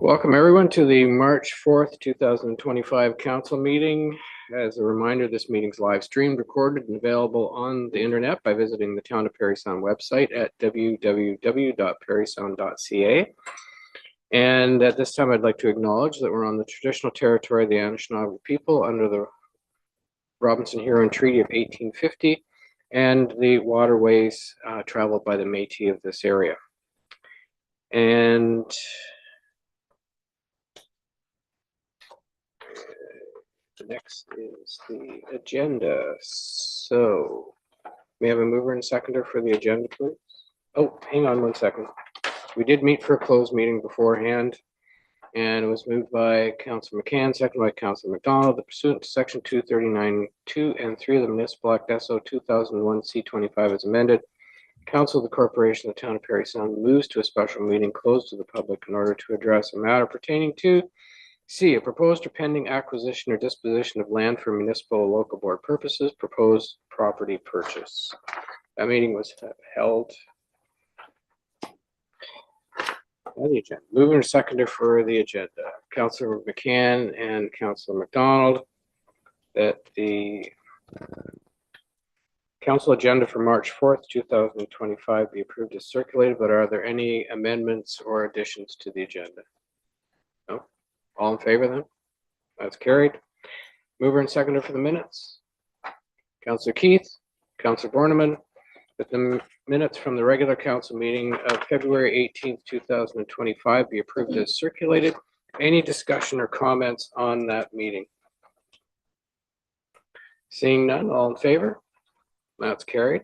Welcome everyone to the March 4th, 2025 council meeting. As a reminder, this meeting is live streamed, recorded, and available on the internet by visiting the Town of Parry Sound website at www.parrysound.ca. And at this time, I'd like to acknowledge that we're on the traditional territory of the Anishinaabe people under the Robinson-Huron Treaty of 1850 and the waterways traveled by the Métis of this area. And next is the agenda. So, may I have a mover and seconder for the agenda, please? Oh, hang on one second. We did meet for a closed meeting beforehand, and it was moved by Councillor McCann, seconded by Councillor McDonald. Pursuant to Section 239(2) and 3 of the Municipal Act SO 2001 C25 as amended, Council of the Corporation of the Town of Parry Sound moves to a special meeting closed to the public in order to address a matter pertaining to C, a proposed or pending acquisition or disposition of land for municipal or local board purposes, proposed property purchase. That meeting was held on the agenda. Moving to seconder for the agenda, Councillor McCann and Councillor McDonald, that the council agenda for March 4th, 2025 be approved as circulated, but are there any amendments or additions to the agenda? No? All in favor then? That's carried. Mover and seconder for the minutes. Councillor Keith, Councillor Borneman, that the minutes from the regular council meeting of February 18th, 2025 be approved as circulated. Any discussion or comments on that meeting? Seeing none, all in favor? That's carried.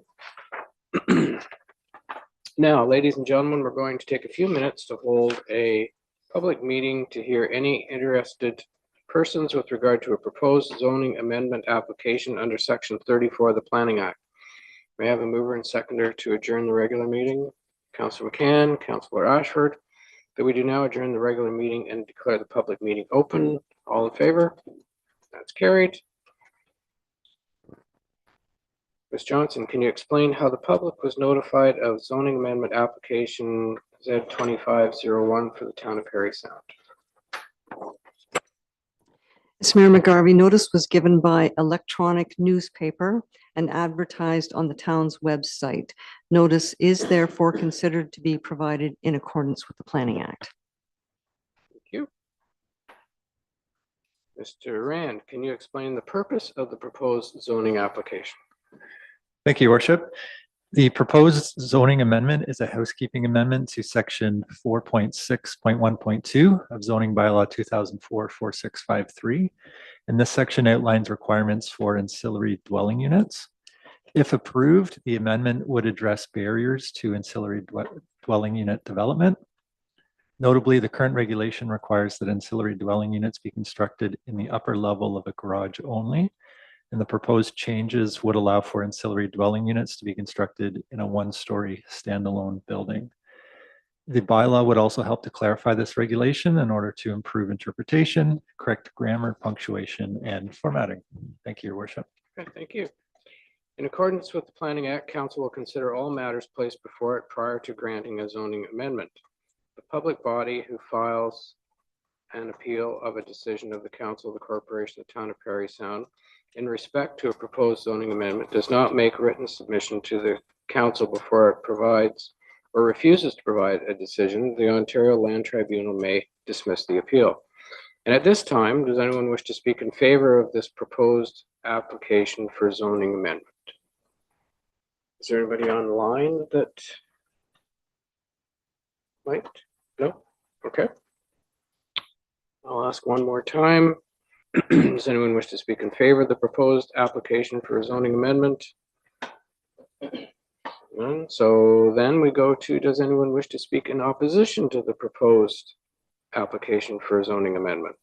Now, ladies and gentlemen, we're going to take a few minutes to hold a public meeting to hear any interested persons with regard to a proposed zoning amendment application under Section 34 of the Planning Act. May I have a mover and seconder to adjourn the regular meeting? Councillor McCann, Councillor Ashford, that we do now adjourn the regular meeting and declare the public meeting open. All in favor? That's carried. Ms. Johnson, can you explain how the public was notified of zoning amendment application Z2501 for the Town of Parry Sound? Mr. Mayor McGarvey, notice was given by electronic newspaper and advertised on the town's website. Notice is therefore considered to be provided in accordance with the Planning Act. Thank you. Mr. Rand, can you explain the purpose of the proposed zoning application? Thank you, Your Worship. The proposed zoning amendment is a housekeeping amendment to section 4.6.1.2 of zoning bylaw 2004-4653. And this section outlines requirements for ancillary dwelling units. If approved, the amendment would address barriers to ancillary dwelling unit development. Notably, the current regulation requires that ancillary dwelling units be constructed in the upper level of a garage only. And the proposed changes would allow for ancillary dwelling units to be constructed in a one-story standalone building. The bylaw would also help to clarify this regulation in order to improve interpretation, correct grammar, punctuation, and formatting. Thank you, Your Worship. Okay, thank you. In accordance with the Planning Act, Council will consider all matters placed before it prior to granting a zoning amendment. The public body who files an appeal of a decision of the Council of the Corporation of the Town of Parry Sound in respect to a proposed zoning amendment does not make written submission to the council before it provides or refuses to provide a decision, the Ontario Land Tribunal may dismiss the appeal. And at this time, does anyone wish to speak in favor of this proposed application for zoning amendment? Is there anybody online that might? No? Okay. I'll ask one more time. Does anyone wish to speak in favor of the proposed application for a zoning amendment? None. So then we go to, does anyone wish to speak in opposition to the proposed application for a zoning amendment?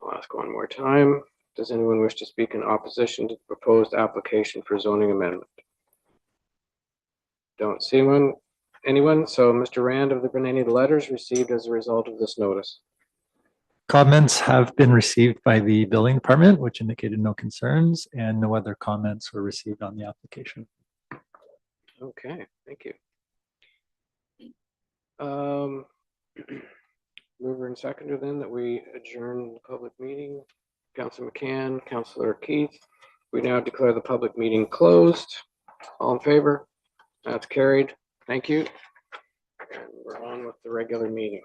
I'll ask one more time. Does anyone wish to speak in opposition to the proposed application for zoning amendment? Don't see anyone. So Mr. Rand, have there been any letters received as a result of this notice? Comments have been received by the building department, which indicated no concerns, and no other comments were received on the application. Okay, thank you. Mover and seconder then that we adjourn the public meeting. Councilor McCann, Councilor Keith. We now declare the public meeting closed. All in favor? That's carried. Thank you. And we're on with the regular meeting.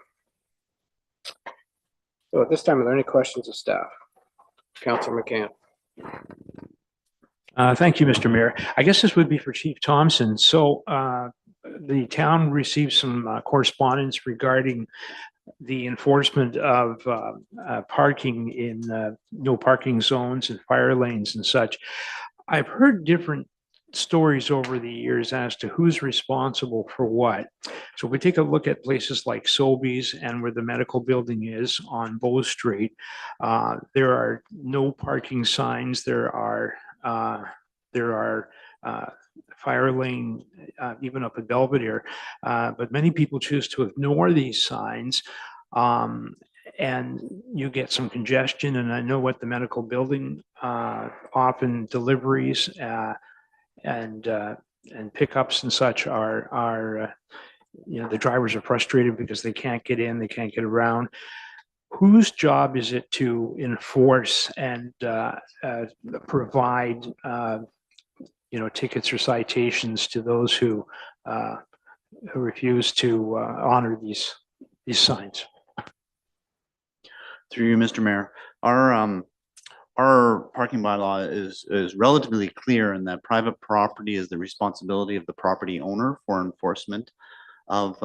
So at this time, are there any questions of staff? Councilor McCann. Thank you, Mr. Mayor. I guess this would be for Chief Thompson. So the town received some correspondence regarding the enforcement of parking in no parking zones and fire lanes and such. I've heard different stories over the years as to who's responsible for what. So if we take a look at places like Sobeys and where the medical building is on Bow Street, there are no parking signs. There are fire lane, even up at Belvedere, but many people choose to ignore these signs. And you get some congestion, and I know what the medical building often deliveries and pickups and such are the drivers are frustrated because they can't get in, they can't get around. Whose job is it to enforce and provide tickets or citations to those who refuse to honor these signs? Through you, Mr. Mayor, our parking bylaw is relatively clear in that private property is the responsibility of the property owner for enforcement of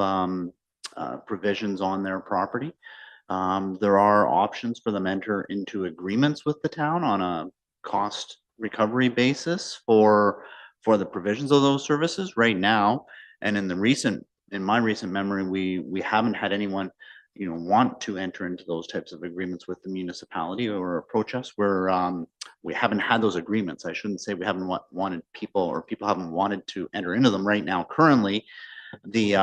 provisions on their property. There are options for them to enter into agreements with the town on a cost recovery basis for the provisions of those services right now. And in my recent memory, we haven't had anyone want to enter into those types of agreements with the municipality or approach us where we haven't had those agreements. I shouldn't say we haven't wanted people, or people haven't wanted to enter into them right now. Currently, the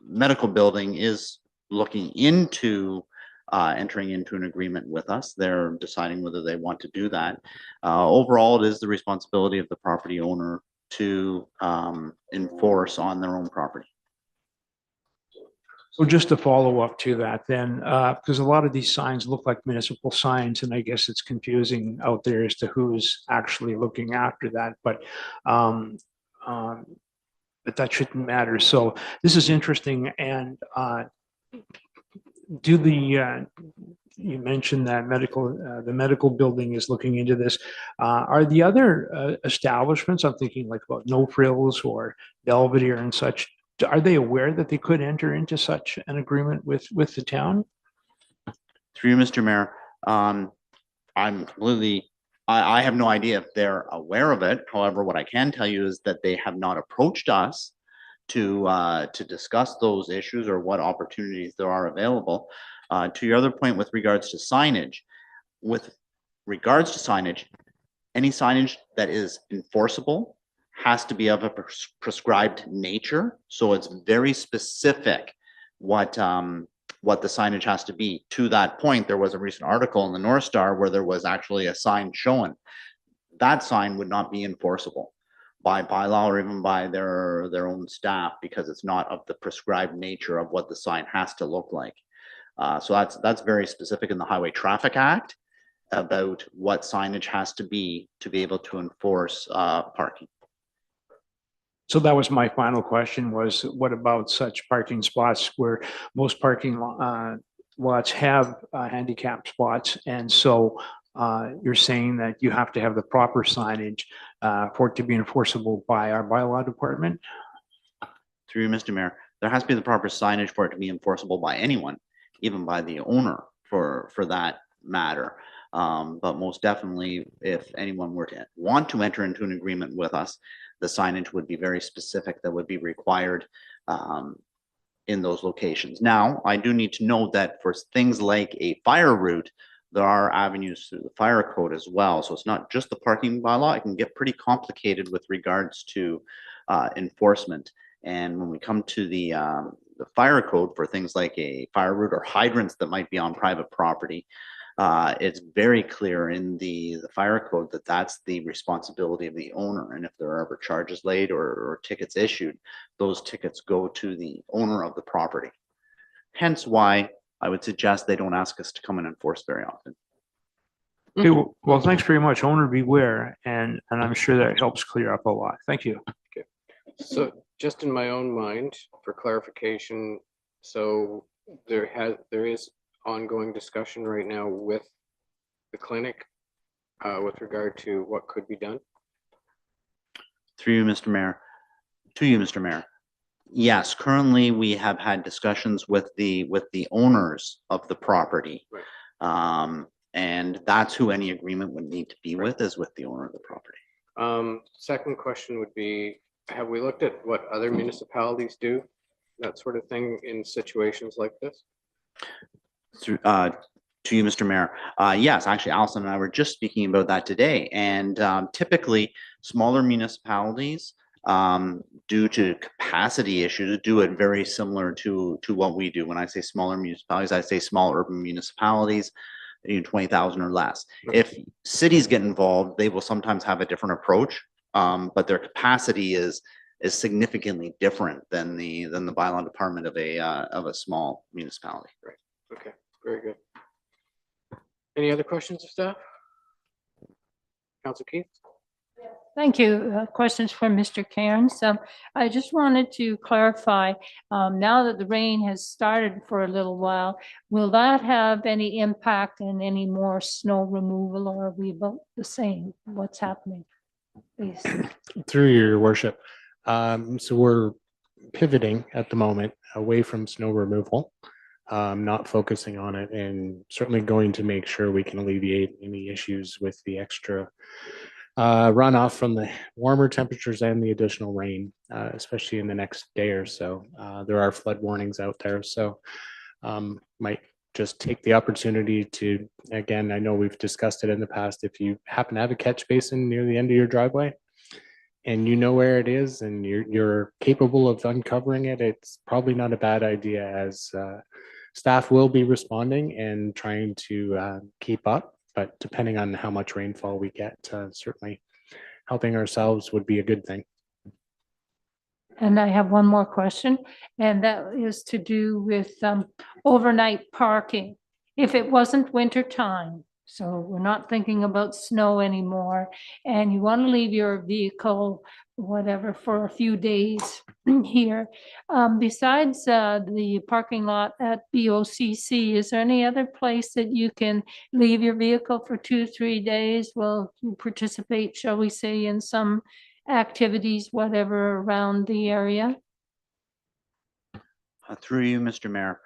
medical building is looking into entering into an agreement with us. They're deciding whether they want to do that. Overall, it is the responsibility of the property owner to enforce on their own property. So just to follow up to that then, because a lot of these signs look like municipal signs, and I guess it's confusing out there as to who's actually looking after that, but that shouldn't matter. So this is interesting. And you mentioned that the medical building is looking into this. Are the other establishments, I'm thinking like about No Frills or Belvedere and such, are they aware that they could enter into such an agreement with the town? Through you, Mr. Mayor, I have no idea if they're aware of it. However, what I can tell you is that they have not approached us to discuss those issues or what opportunities there are available. To your other point with regards to signage, any signage that is enforceable has to be of a prescribed nature. So it's very specific what the signage has to be. To that point, there was a recent article in the North Star where there was actually a sign shown. That sign would not be enforceable by bylaw or even by their own staff, because it's not of the prescribed nature of what the sign has to look like. So that's very specific in the Highway Traffic Act about what signage has to be able to enforce parking. So that was my final question, was what about such parking spots where most parking lots have handicap spots? And so you're saying that you have to have the proper signage for it to be enforceable by our bylaw department? Through you, Mr. Mayor, there has to be the proper signage for it to be enforceable by anyone, even by the owner for that matter. But most definitely, if anyone were to want to enter into an agreement with us, the signage would be very specific that would be required in those locations. Now, I do need to note that for things like a fire route, there are avenues through the fire code as well. So it's not just the parking bylaw. It can get pretty complicated with regards to enforcement. And when we come to the fire code for things like a fire route or hydrants that might be on private property, it's very clear in the fire code that that's the responsibility of the owner. And if there are ever charges laid or tickets issued, those tickets go to the owner of the property. Hence why I would suggest they don't ask us to come and enforce very often. Okay, well, thanks very much. Owner beware, and I'm sure that helps clear up a lot. Thank you. So just in my own mind, for clarification, so there is ongoing discussion right now with the clinic with regard to what could be done. Through you, Mr. Mayor. To you, Mr. Mayor. Yes, currently we have had discussions with the owners of the property. Right. And that's who any agreement would need to be with, is with the owner of the property. Second question would be, have we looked at what other municipalities do, that sort of thing in situations like this? Through, to you, Mr. Mayor. Yes, actually, Allison and I were just speaking about that today. And typically, smaller municipalities, due to capacity issues, do it very similar to what we do. When I say smaller municipalities, I say small urban municipalities, 20,000 or less. If cities get involved, they will sometimes have a different approach, but their capacity is significantly different than the bylaw department of a small municipality. Right. Okay. Very good. Any other questions of staff? Councilor Keith? Thank you. Questions for Mr. Cairns. I just wanted to clarify, now that the rain has started for a little while, will that have any impact in any more snow removal, or are we about the same? What's happening? Please. Through your worship. So we're pivoting at the moment away from snow removal, not focusing on it, and certainly going to make sure we can alleviate any issues with the extra runoff from the warmer temperatures and the additional rain, especially in the next day or so. There are flood warnings out there, so might just take the opportunity to, again, I know we've discussed it in the past, if you happen to have a catch basin near the end of your driveway and you know where it is and you're capable of uncovering it, it's probably not a bad idea, as staff will be responding and trying to keep up. But depending on how much rainfall we get, certainly helping ourselves would be a good thing. And I have one more question, and that is to do with overnight parking. If it wasn't winter time, so we're not thinking about snow anymore, and you want to leave your vehicle, whatever, for a few days here, besides the parking lot at BOCC, is there any other place that you can leave your vehicle for 2-3 days? Will you participate, shall we say, in some activities, whatever, around the area? Through you, Mr. Mayor.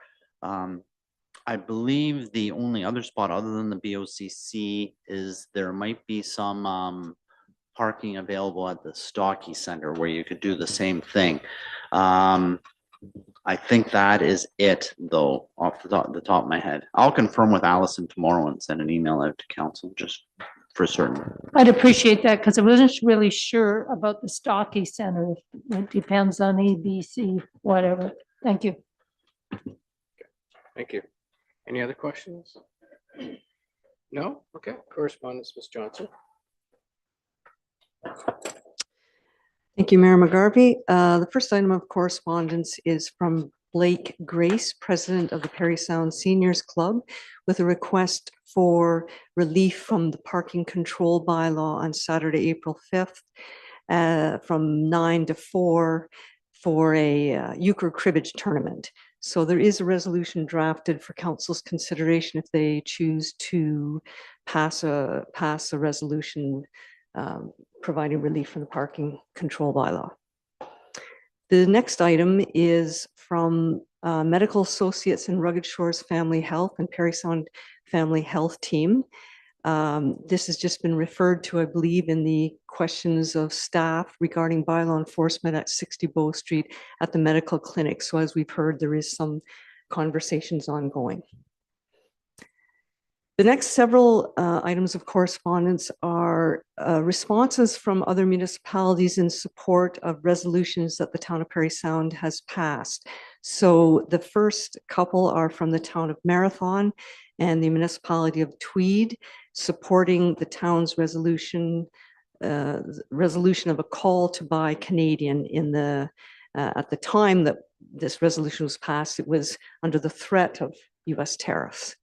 I believe the only other spot other than the BOCC is there might be some parking available at the Stocky Center where you could do the same thing. I think that is it, though, off the top of my head. I'll confirm with Allison tomorrow and send an email out to council just for certain. I'd appreciate that, because I wasn't really sure about the Stocky Center. It depends on ABC, whatever. Thank you. Thank you. Any other questions? No? Okay. Correspondence, Ms. Johnson. Thank you, Mayor McGarvey. The first item of correspondence is from Blake Grace, president of the Parry Sound Seniors Club, with a request for relief from the parking control bylaw on Saturday, April 5th, from 9 to 4 for a euchre cribbage tournament. So there is a resolution drafted for council's consideration if they choose to pass a resolution providing relief from the parking control bylaw. The next item is from Medical Associates and Rugged Shores Family Health and Parry Sound Family Health Team. This has just been referred to, I believe, in the questions of staff regarding bylaw enforcement at 60 Bow Street at the medical clinic. So as we've heard, there is some conversations ongoing. The next several items of correspondence are responses from other municipalities in support of resolutions that the town of Parry Sound has passed. So the first couple are from the town of Marathon and the municipality of Tweed, supporting the town's resolution of a call to buy Canadian in the At the time that this resolution was passed, it was under the threat of US tariffs.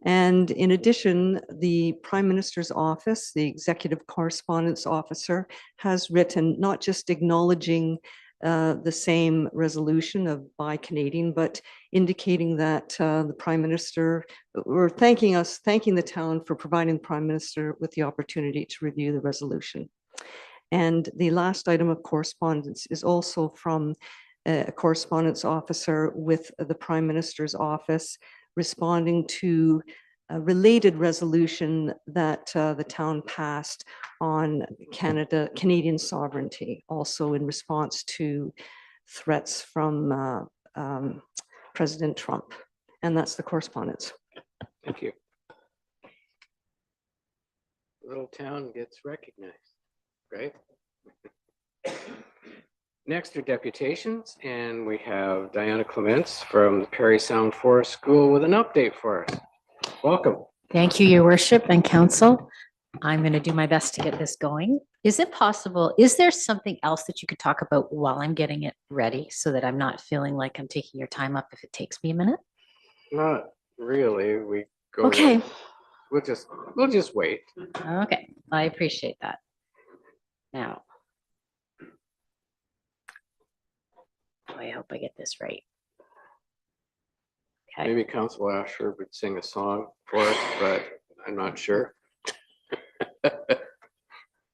And in addition, the Prime Minister's office, the Executive Correspondence Officer, has written not just acknowledging the same resolution of Buy Canadian, but indicating that the Prime Minister, or thanking the town for providing the Prime Minister with the opportunity to review the resolution. And the last item of correspondence is also from a correspondence officer with the Prime Minister's office, responding to a related resolution that the town passed on Canadian sovereignty, also in response to threats from President Trump. And that's the correspondence. Thank you. Little town gets recognized, right? Next are deputations, and we have Diana Clements from the Parry Sound Forest School with an update for us. Welcome. Thank you, Your Worship and Council. I'm going to do my best to get this going. Is it possible, is there something else that you could talk about while I'm getting it ready so that I'm not feeling like I'm taking your time up if it takes me a minute? Not really. We go. Okay. We'll just wait. Okay, I appreciate that. Now, I hope I get this right. Okay. Maybe Council Asher would sing a song for us, but I'm not sure.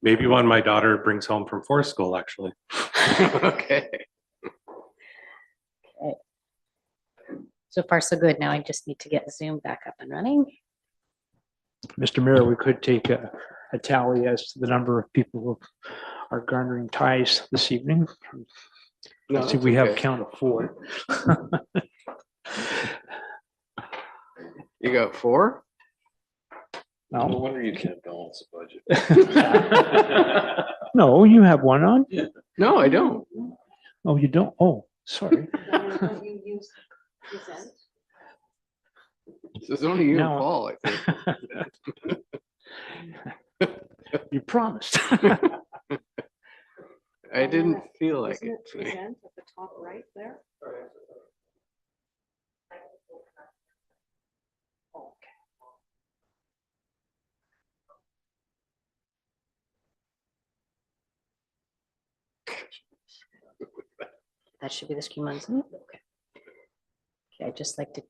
Maybe one my daughter brings home from forest school, actually. Okay. Okay. So far, so good. Now I just need to get Zoom back up and running. Mr. Mayor, we could take a tally as to the number of people who are garnering ties this evening. No, See, it's we have a okay. count of 4. You got 4? No No, wonder you can't balance the budget. no, you have one on? No, I don't. Oh, you don't? Oh, sorry. This is only you and No. Paul, I think. You promised. I didn't feel like it. Present at the top right there? That should be the scheme on Zoom. Okay. Okay, I'd just like to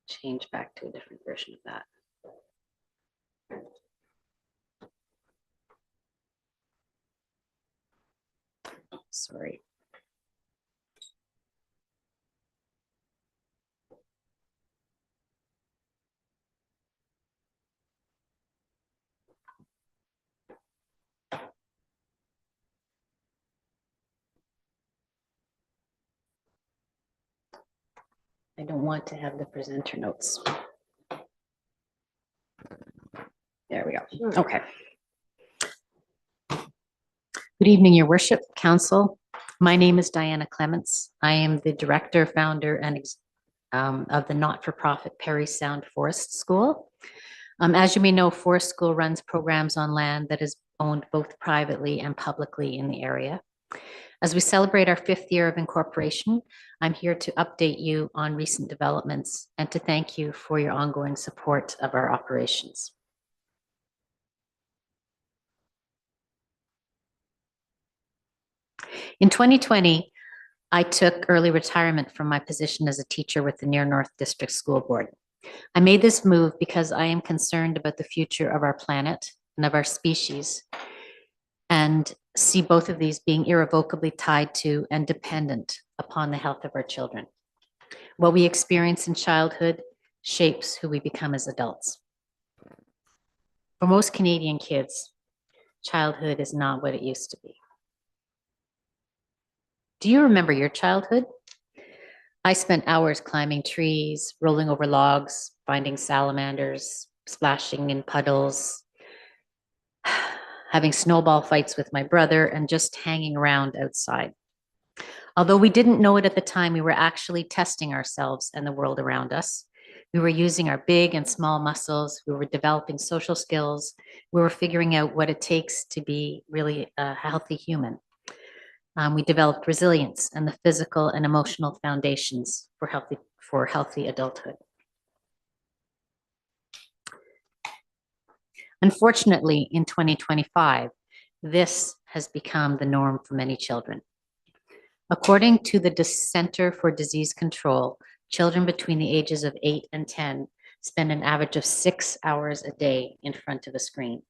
change back to a different version of that. Sorry. I don't want to have the presenter notes. There we go. Okay. Good evening, Your Worship, Council. My name is Diana Clements. I am the director, founder, and of the not-for-profit Parry Sound Forest School. As you may know, Forest School runs programs on land that is owned both privately and publicly in the area. As we celebrate our 5th year of incorporation, I'm here to update you on recent developments and to thank you for your ongoing support of our operations. In 2020, I took early retirement from my position as a teacher with the Near North District School Board. I made this move because I am concerned about the future of our planet and of our species, and see both of these being irrevocably tied to and dependent upon the health of our children. What we experience in childhood shapes who we become as adults. For most Canadian kids, childhood is not what it used to be. Do you remember your childhood? I spent hours climbing trees, rolling over logs, finding salamanders, splashing in puddles, having snowball fights with my brother, and just hanging around outside. Although we didn't know it at the time, we were actually testing ourselves and the world around us. We were using our big and small muscles. We were developing social skills. We were figuring out what it takes to be really a healthy human. We developed resilience and the physical and emotional foundations for healthy adulthood. Unfortunately, in 2025, this has become the norm for many children. According to the Center for Disease Control, children between the ages of 8 and 10 spend an average of 6 hours a day in front of a screen.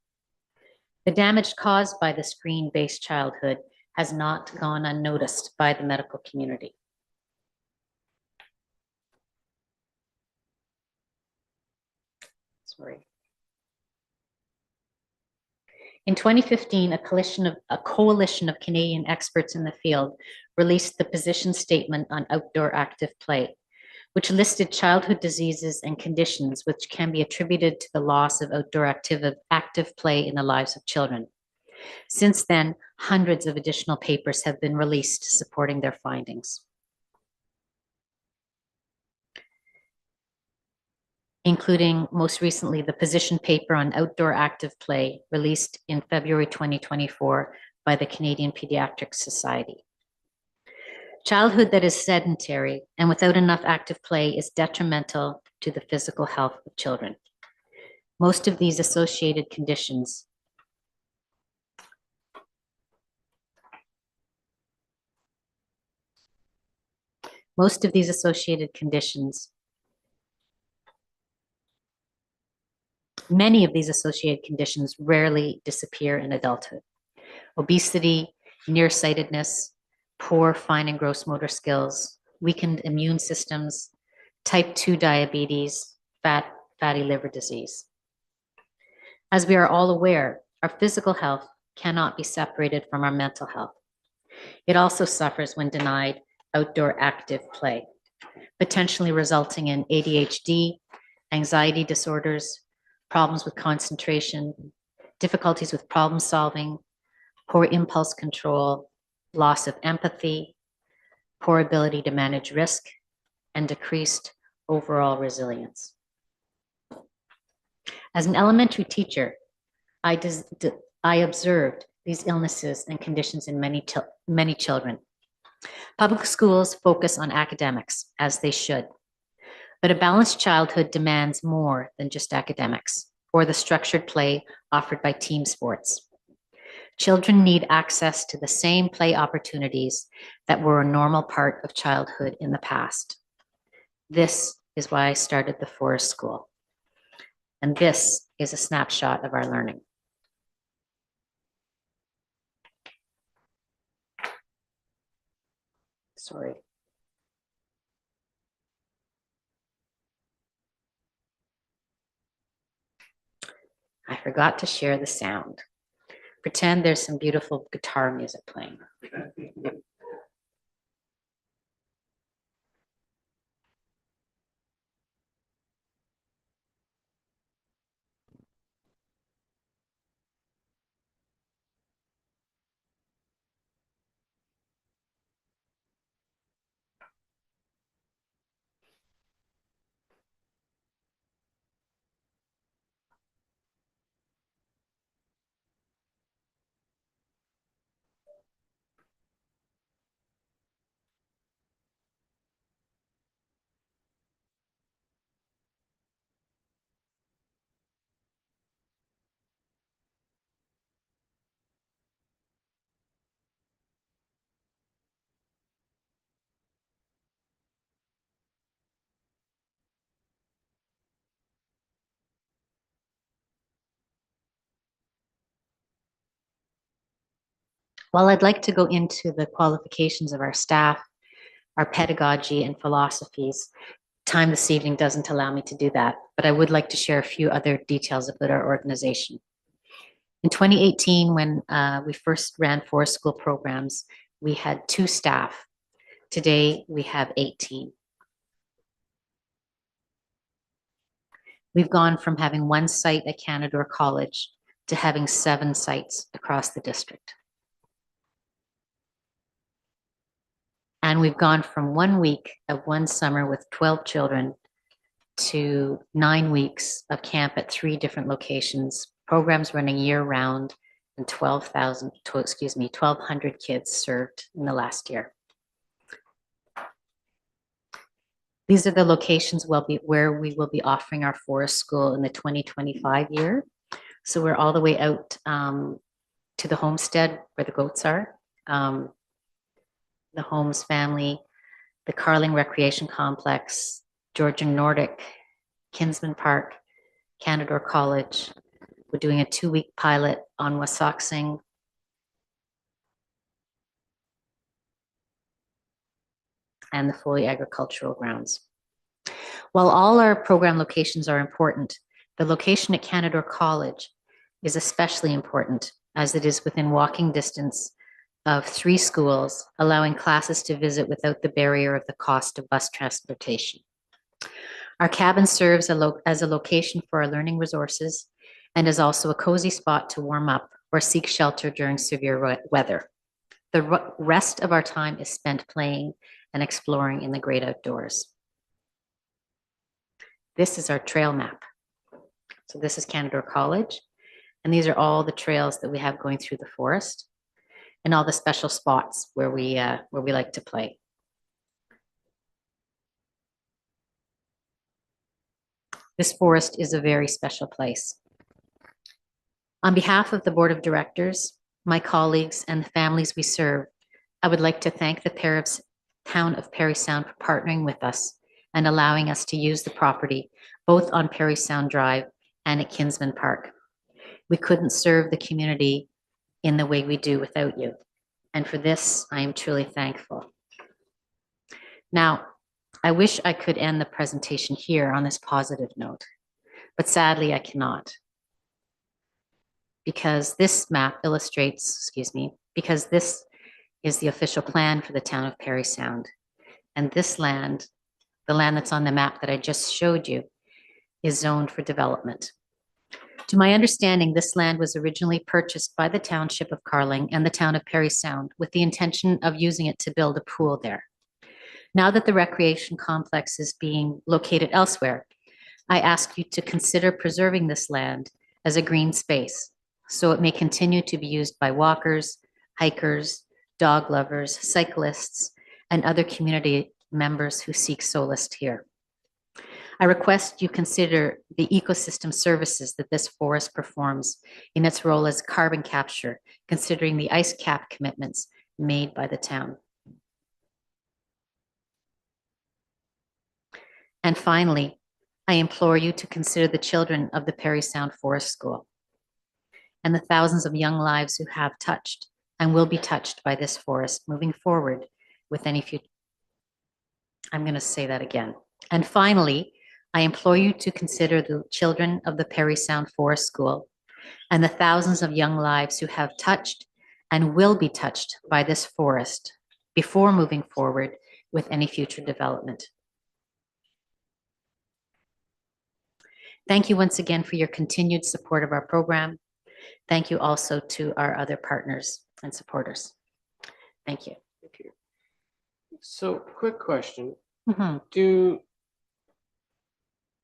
The damage caused by the screen-based childhood has not gone unnoticed by the medical community. Sorry. In 2015, a coalition of Canadian experts in the field released the position statement on outdoor active play, which listed childhood diseases and conditions which can be attributed to the loss of outdoor active play in the lives of children. Since then, hundreds of additional papers have been released supporting their findings, including most recently the position paper on outdoor active play released in February 2024 by the Canadian Pediatric Society. Childhood that is sedentary and without enough active play is detrimental to the physical health of children. Most of these associated conditions many of these associated conditions rarely disappear in adulthood. Obesity, nearsightedness, poor fine and gross motor skills, weakened immune systems, type 2 diabetes, fatty liver disease. As we are all aware, our physical health cannot be separated from our mental health. It also suffers when denied outdoor active play, potentially resulting in ADHD, anxiety disorders, problems with concentration, difficulties with problem solving, poor impulse control, loss of empathy, poor ability to manage risk, and decreased overall resilience. As an elementary teacher, I observed these illnesses and conditions in many children. Public schools focus on academics, as they should, but a balanced childhood demands more than just academics or the structured play offered by team sports. Children need access to the same play opportunities that were a normal part of childhood in the past. This is why I started the Forest School. And this is a snapshot of our learning. Sorry. I forgot to share the sound. Pretend there's some beautiful guitar music playing. While I'd like to go into the qualifications of our staff, our pedagogy and philosophies, time this evening doesn't allow me to do that, but I would like to share a few other details about our organization. In 2018, when we first ran Forest School programs, we had 2 staff. Today, we have 18. We've gone from having 1 site at Canadore College to having 7 sites across the district. And we've gone from 1 week of 1 summer with 12 children to 9 weeks of camp at 3 different locations, programs running year round, and 1,200 kids served in the last year. These are the locations where we will be offering our forest school in the 2025 year. So we're all the way out to the homestead where the goats are, the Holmes family, the Carling Recreation Complex, Georgian Nordic, Kinsman Park, Canadore College. We're doing a 2-week pilot on Wasauksing. And the Foley Agricultural Grounds. While all our program locations are important, the location at Canadore College is especially important as it is within walking distance of 3 schools, allowing classes to visit without the barrier of the cost of bus transportation. Our cabin serves as a location for our learning resources and is also a cozy spot to warm up or seek shelter during severe weather. The rest of our time is spent playing and exploring in the great outdoors. This is our trail map. So this is Canadore College, and these are all the trails that we have going through the forest and all the special spots where we like to play. This forest is a very special place. On behalf of the Board of Directors, my colleagues, and the families we serve, I would like to thank the Town of Parry Sound for partnering with us and allowing us to use the property both on Parry Sound Drive and at Kinsman Park. We couldn't serve the community in the way we do without you. And for this, I am truly thankful. Now, I wish I could end the presentation here on this positive note, but sadly I cannot. Because this map illustrates, because this is the official plan for the town of Parry Sound. And this land, the land that's on the map that I just showed you, is zoned for development. To my understanding, this land was originally purchased by the township of Carling and the town of Parry Sound with the intention of using it to build a pool there. Now that the recreation complex is being located elsewhere, I ask you to consider preserving this land as a green space so it may continue to be used by walkers, hikers, dog lovers, cyclists, and other community members who seek solace here. I request you consider the ecosystem services that this forest performs in its role as carbon capture, considering the ice cap commitments made by the town. And finally, I implore you to consider the children of the Parry Sound Forest School and the thousands of young lives who have touched and will be touched by this forest moving forward with any future. I'm going to say that again. And finally, I implore you to consider the children of the Parry Sound Forest School and the thousands of young lives who have touched and will be touched by this forest before moving forward with any future development. Thank you once again for your continued support of our program. Thank you also to our other partners and supporters. Thank you. Thank you. So, quick question. Mhm. Do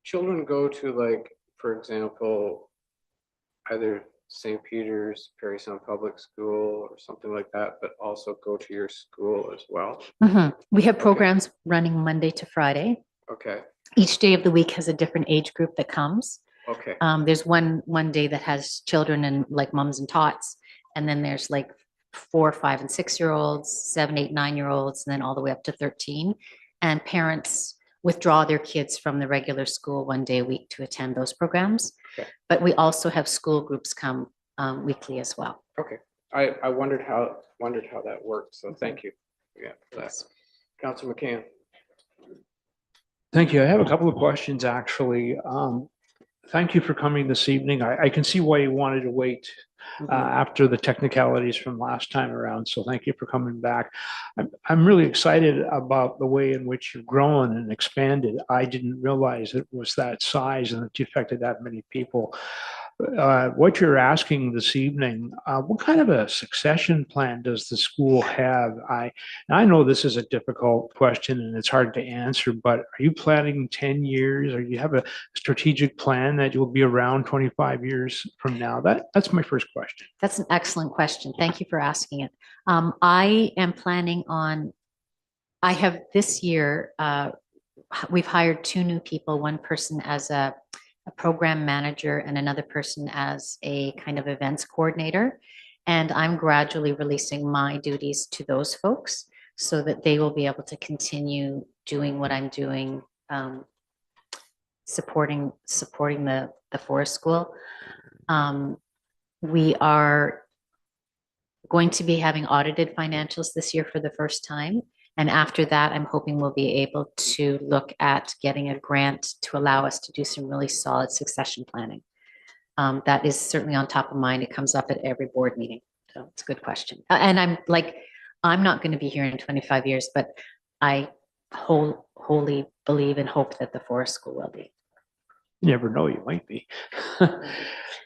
children go to, like, for example, either St. Peter's, Parry Sound Public School or something like that, but also go to your school as well? We have programs running Monday to Friday. Okay, Each day of the week has a different age group that comes. okay, There's one day that has children and like mums and tots, and then there's like 4, 5, and 6-year-olds, 7, 8, 9-year-olds, and then all the way up to 13. And parents withdraw their kids from the regular school one day a week to attend those programs. Okay. But we also have school groups come weekly as well. okay. I wondered how that worked, so thank you. Yeah, for that. Councilor McCann. Thank you. I have a couple of questions, actually. Thank you for coming this evening. I can see why you wanted to wait after the technicalities from last time around. So thank you for coming back. I'm really excited about the way in which you've grown and expanded. I didn't realize it was that size and that you affected that many people. What you're asking this evening, what kind of a succession plan does the school have? I know this is a difficult question and it's hard to answer, but are you planning 10 years or you have a strategic plan that you'll be around 25 years from now? That's my first question. That's an excellent question. Thank you for asking it. I am planning on, I have this year, we've hired 2 new people, one person as a program manager and another person as a kind of events coordinator. And I'm gradually releasing my duties to those folks so that they will be able to continue doing what I'm doing, supporting the forest school. We are going to be having audited financials this year for the first time. And after that, I'm hoping we'll be able to look at getting a grant to allow us to do some really solid succession planning. That is certainly on top of mind. It comes up at every board meeting. So it's a good question. And I'm not going to be here in 25 years, but I wholly believe and hope that the forest school will be. You never know, you might be.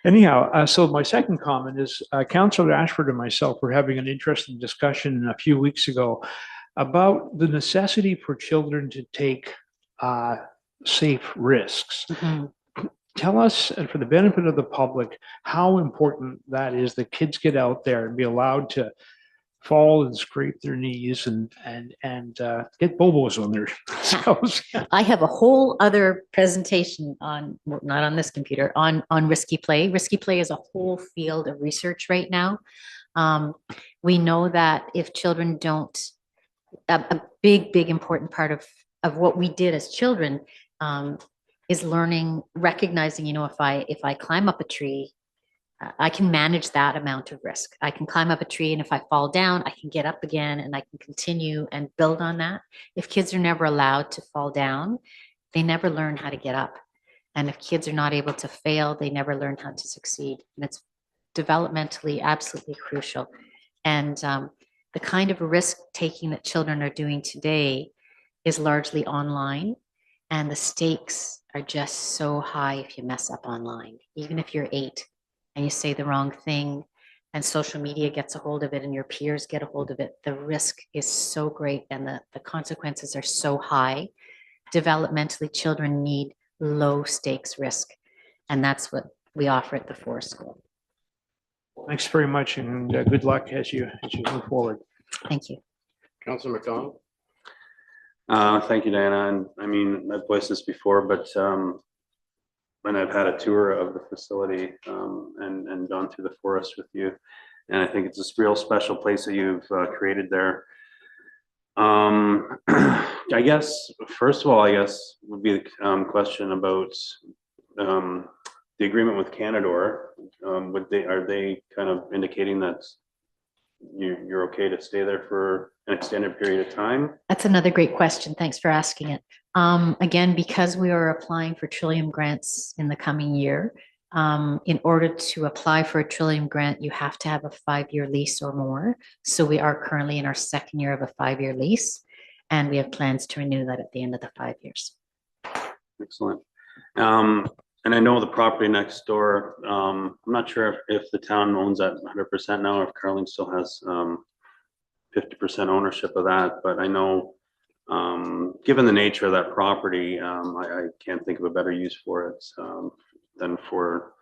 Anyhow, so my second comment is Councillor Ashford and myself were having an interesting discussion a few weeks ago about the necessity for children to take safe risks. Mhm. Tell us, and for the benefit of the public, how important that is that kids get out there and be allowed to fall and scrape their knees and get bobos on their selves. I have a whole other presentation on, well, not on this computer, on risky play. Risky play is a whole field of research right now. We know that if children don't, a big important part of what we did as children is learning, recognizing, if I climb up a tree, I can manage that amount of risk. I can climb up a tree, and if I fall down, I can get up again and I can continue and build on that. If kids are never allowed to fall down, they never learn how to get up. And if kids are not able to fail, they never learn how to succeed. And it's developmentally absolutely crucial. And the kind of risk taking that children are doing today is largely online. And the stakes are just so high if you mess up online, even if you're 8 and you say the wrong thing and social media gets a hold of it and your peers get a hold of it, the risk is so great and the consequences are so high. Developmentally, children need low stakes risk. And that's what we offer at the Forest School. Thanks very much, and good luck as you move forward. Thank you. Councillor McDonald? Thank you, Diana. And I mean, I've voiced this before, but when I've had a tour of the facility and gone through the forest with you, and I think it's a real special place that you've created there. I guess, first of all, would be the question about the agreement with Canador. Are they kind of indicating that you're okay to stay there for an extended period of time? That's another great question. Thanks for asking it. Again, because we are applying for Trillium grants in the coming year, in order to apply for a Trillium grant, you have to have a 5-year lease or more. So we are currently in our 2nd year of a 5-year lease, and we have plans to renew that at the end of the 5 years. Excellent. And I know the property next door, I'm not sure if the town owns that 100% now, or if Carling still has 50% ownership of that, but I know given the nature of that property, I can't think of a better use for it than for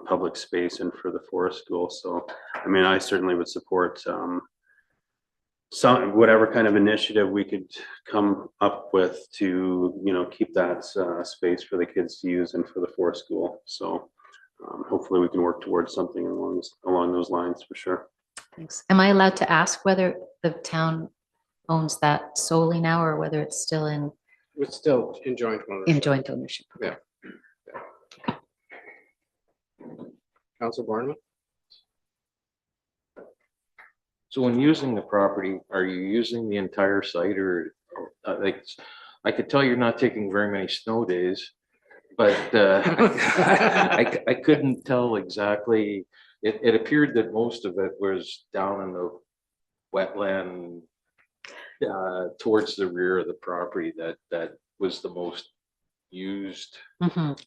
public space and for the forest school. So, I mean, I certainly would support whatever kind of initiative we could come up with to, keep that space for the kids to use and for the forest school. So hopefully we can work towards something along those lines for sure. Thanks. Am I allowed to ask whether the town owns that solely now or whether it's still in It's still in joint ownership. joint ownership? Yeah. Councillor Barnum? So when using the property, are you using the entire site or like, I could tell you're not taking very many snow days, but I couldn't tell exactly. It appeared that most of it was down in the wetland towards the rear of the property that was the most used.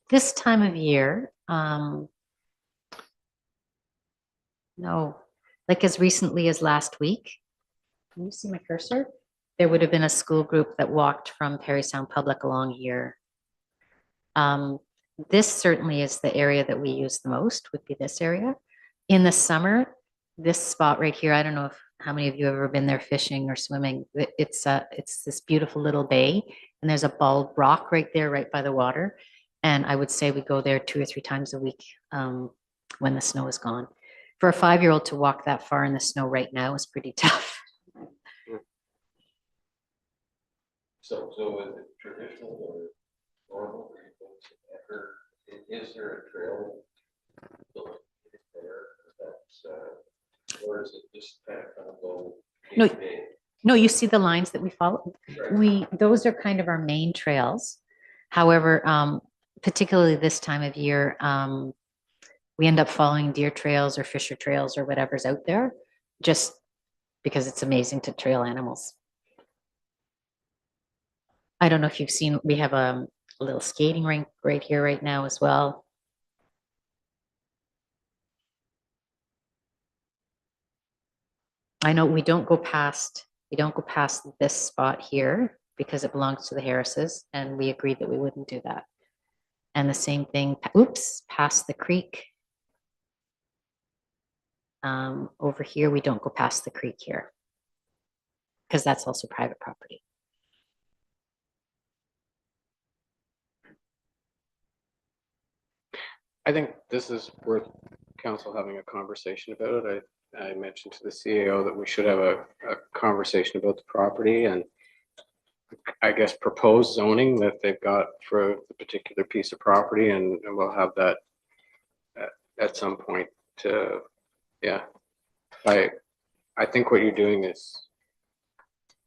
This time of year, no, like as recently as last week, can you see my cursor? There would have been a school group that walked from Parry Sound Public along here. This certainly is the area that we use the most, would be this area. In the summer, this spot right here, I don't know if, how many of you have ever been there fishing or swimming? It's this beautiful little bay and there's a bald rock right there, right by the water. And I would say we go there 2 or 3 times a week when the snow is gone. For a 5-year-old to walk that far in the snow right now is pretty tough. So is it traditional or normal? Or is there a trail there that's, or is it just kind of go? No. day to day? No, you see the lines that we follow? Those are kind of our main trails. However, particularly this time of year, we end up following deer trails or fisher trails or whatever's out there, just because it's amazing to trail animals. I don't know if you've seen, we have a little skating rink right here right now as well. I know we don't go past this spot here because it belongs to the Harrises, and we agreed that we wouldn't do that. And the same thing, oops, past the creek. Over here, we don't go past the creek here because that's also private property. I think this is worth council having a conversation about it. I mentioned to the CAO that we should have a conversation about the property and I guess proposed zoning that they've got for the particular piece of property, and we'll have that at some point. Yeah, I think what you're doing is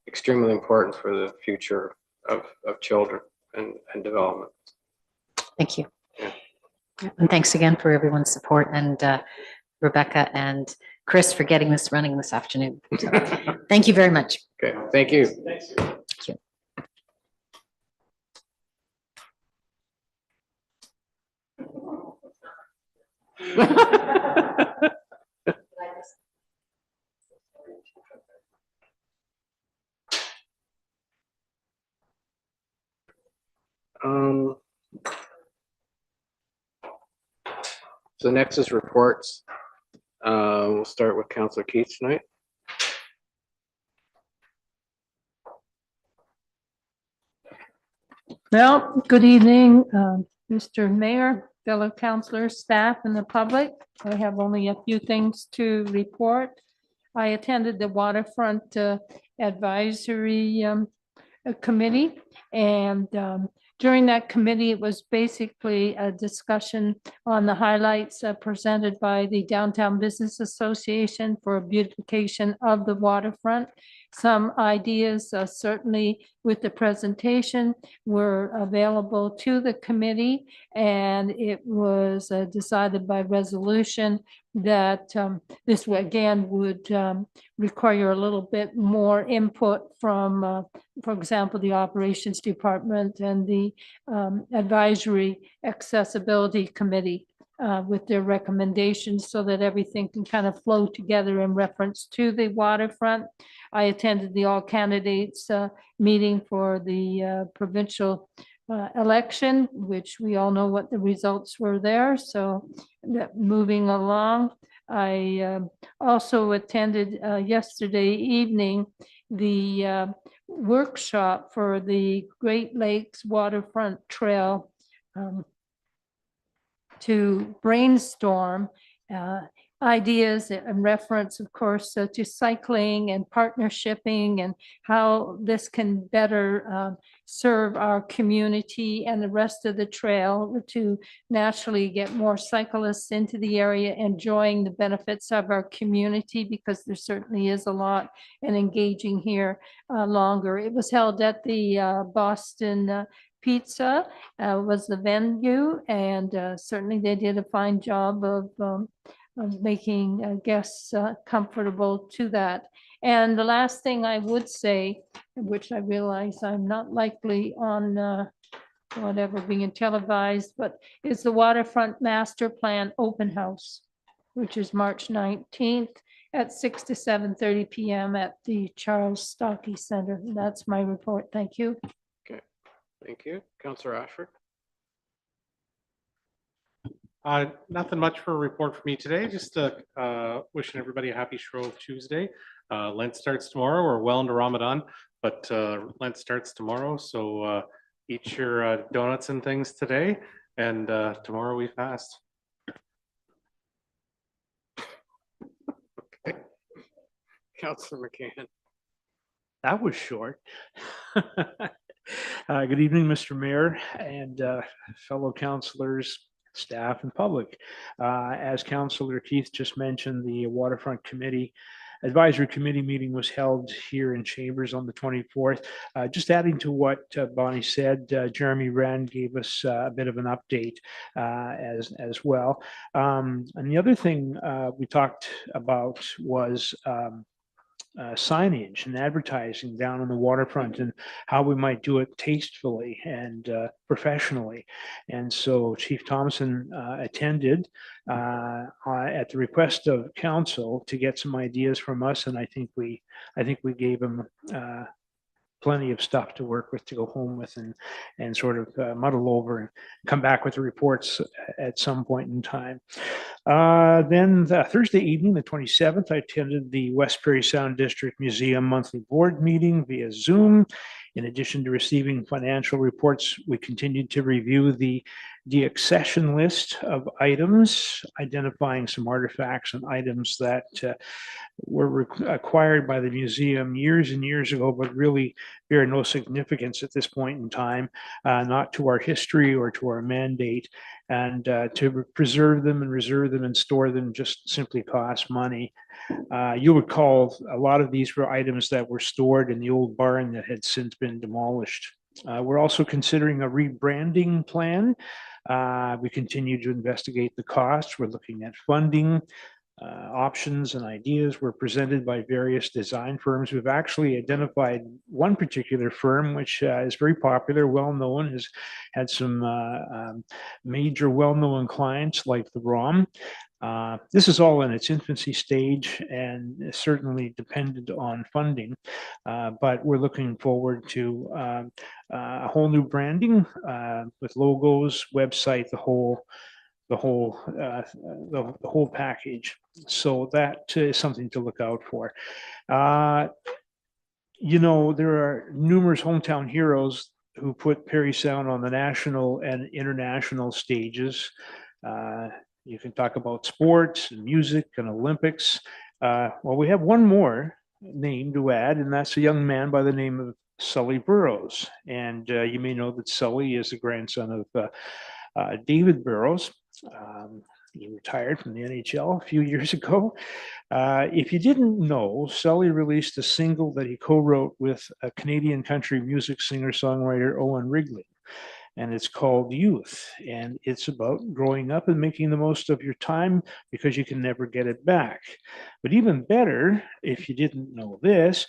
extremely important for the future of children and development. Thank you. Yeah. And thanks again for everyone's support, and Rebecca and Chris for getting this running this afternoon. So, thank you very much. Okay, thank you. Thank you. So next is reports. We'll start with Councillor Keith tonight. Well, good evening, Mr. Mayor, fellow councilors, staff, and the public. I have only a few things to report. I attended the waterfront advisory committee, and during that committee, it was basically a discussion on the highlights presented by the Downtown Business Association for beautification of the waterfront. Some ideas certainly with the presentation were available to the committee, and it was decided by resolution that this again would require a little bit more input from, for example, the operations department and the advisory accessibility committee with their recommendations so that everything can kind of flow together in reference to the waterfront. I attended the all candidates meeting for the provincial election, which we all know what the results were there. So moving along, I also attended yesterday evening the workshop for the Great Lakes Waterfront Trail to brainstorm ideas in reference, of course, to cycling and partnershiping and how this can better serve our community and the rest of the trail to naturally get more cyclists into the area, enjoying the benefits of our community, because there certainly is a lot, and engaging here longer. It was held at the Boston Pizza was the venue, and certainly they did a fine job of making guests comfortable to that. And the last thing I would say, which I realize I'm not likely on whatever being televised, but is the Waterfront Master Plan Open House, which is March 19th at 6 to 7:30 p.m. at the Charles Stockey Center. That's my report. Thank you. Okay, thank you. Councillor Ashford. Nothing much for a report for me today. Just wishing everybody a happy Shrove Tuesday. Lent starts tomorrow. We're well into Ramadan, but Lent starts tomorrow. So eat your donuts and things today, and tomorrow we fast. Councillor McCann. That was short. Good evening, Mr. Mayor and fellow councilors, staff and public. As Councillor Keith just mentioned, the Waterfront Committee Advisory Committee meeting was held here in Chambers on the 24th. Just adding to what Bonnie said, Jeremy Rand gave us a bit of an update as well. And the other thing we talked about was signage and advertising down on the waterfront and how we might do it tastefully and professionally. And so Chief Thompson attended at the request of council to get some ideas from us, and I think we gave him plenty of stuff to work with, to go home with, and sort of muddle over and come back with the reports at some point in time. Then Thursday evening, the 27th, I attended the West Parry Sound District Museum monthly board meeting via Zoom. In addition to receiving financial reports, we continued to review the deaccession list of items, identifying some artifacts and items that were acquired by the museum years and years ago, but really bear no significance at this point in time, not to our history or to our mandate. And to preserve them and reserve them and store them just simply costs money. You would recall a lot of these were items that were stored in the old barn that had since been demolished. We're also considering a rebranding plan. We continue to investigate the costs. We're looking at funding. Options and ideas were presented by various design firms. We've actually identified one particular firm, which is very popular, well-known, has had some major well-known clients like the ROM. This is all in its infancy stage and certainly dependent on funding, but we're looking forward to a whole new branding with logos, website, the whole package. So that is something to look out for. You know, there are numerous hometown heroes who put Parry Sound on the national and international stages. You can talk about sports and music and Olympics. Well, we have one more name to add, and that's a young man by the name of Sully Burrows. And you may know that Sully is the grandson of David Burrows. He retired from the NHL a few years ago. If you didn't know, Sully released a single that he co-wrote with a Canadian country music singer-songwriter Owen Wrigley, and it's called Youth. And it's about growing up and making the most of your time because you can never get it back. But even better, if you didn't know this,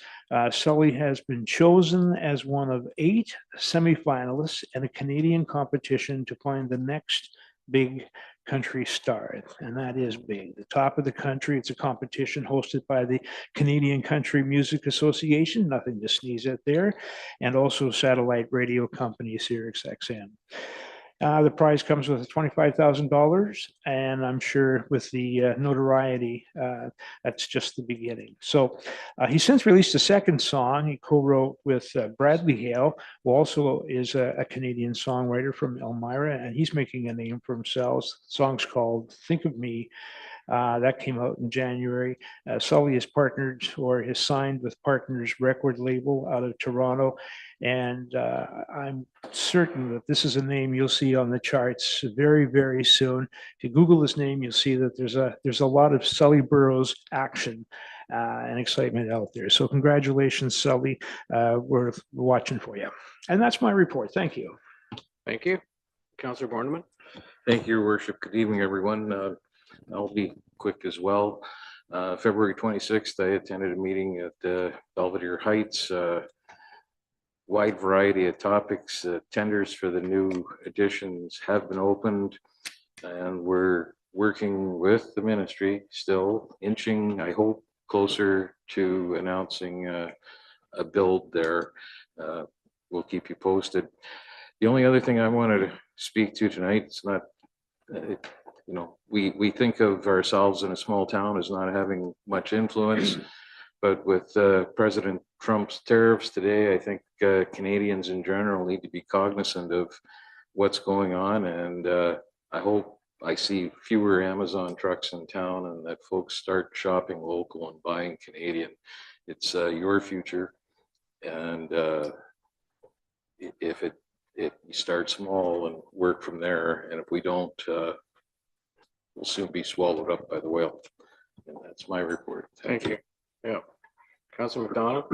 Sully has been chosen as one of 8 semifinalists in a Canadian competition to find the next big country star, and that is big. The top of the country. It's a competition hosted by the Canadian Country Music Association, nothing to sneeze at there, and also satellite radio company SiriusXM. The prize comes with $25,000, and I'm sure with the notoriety, that's just the beginning. So he's since released a second song he co-wrote with Bradley Hale, who also is a Canadian songwriter from Elmira, and he's making a name for himself. The song's called Think of Me. That came out in January. Sully is partnered or is signed with Partners Record label out of Toronto. And I'm certain that this is a name you'll see on the charts very, very soon. If you Google his name, you'll see that there's a lot of Sully Burrows action and excitement out there. So congratulations, Sully. We're watching for you. And that's my report. Thank you. Thank you. Councillor Borneman. Thank you, Your Worship. Good evening, everyone. I'll be quick as well. February 26th, I attended a meeting at Belvedere Heights. Wide variety of topics. Tenders for the new additions have been opened, and we're working with the ministry, still inching, I hope, closer to announcing a build there. We'll keep you posted. The only other thing I wanted to speak to tonight, it's not you know, we think of ourselves in a small town as not having much influence. But with President Trump's tariffs today, I think Canadians in general need to be cognizant of what's going on. And I hope I see fewer Amazon trucks in town and that folks start shopping local and buying Canadian. It's your future. And if you start small and work from there, and if we don't, we'll soon be swallowed up by the whale. And that's my report. Thank you. Yeah. Councilor McDonald?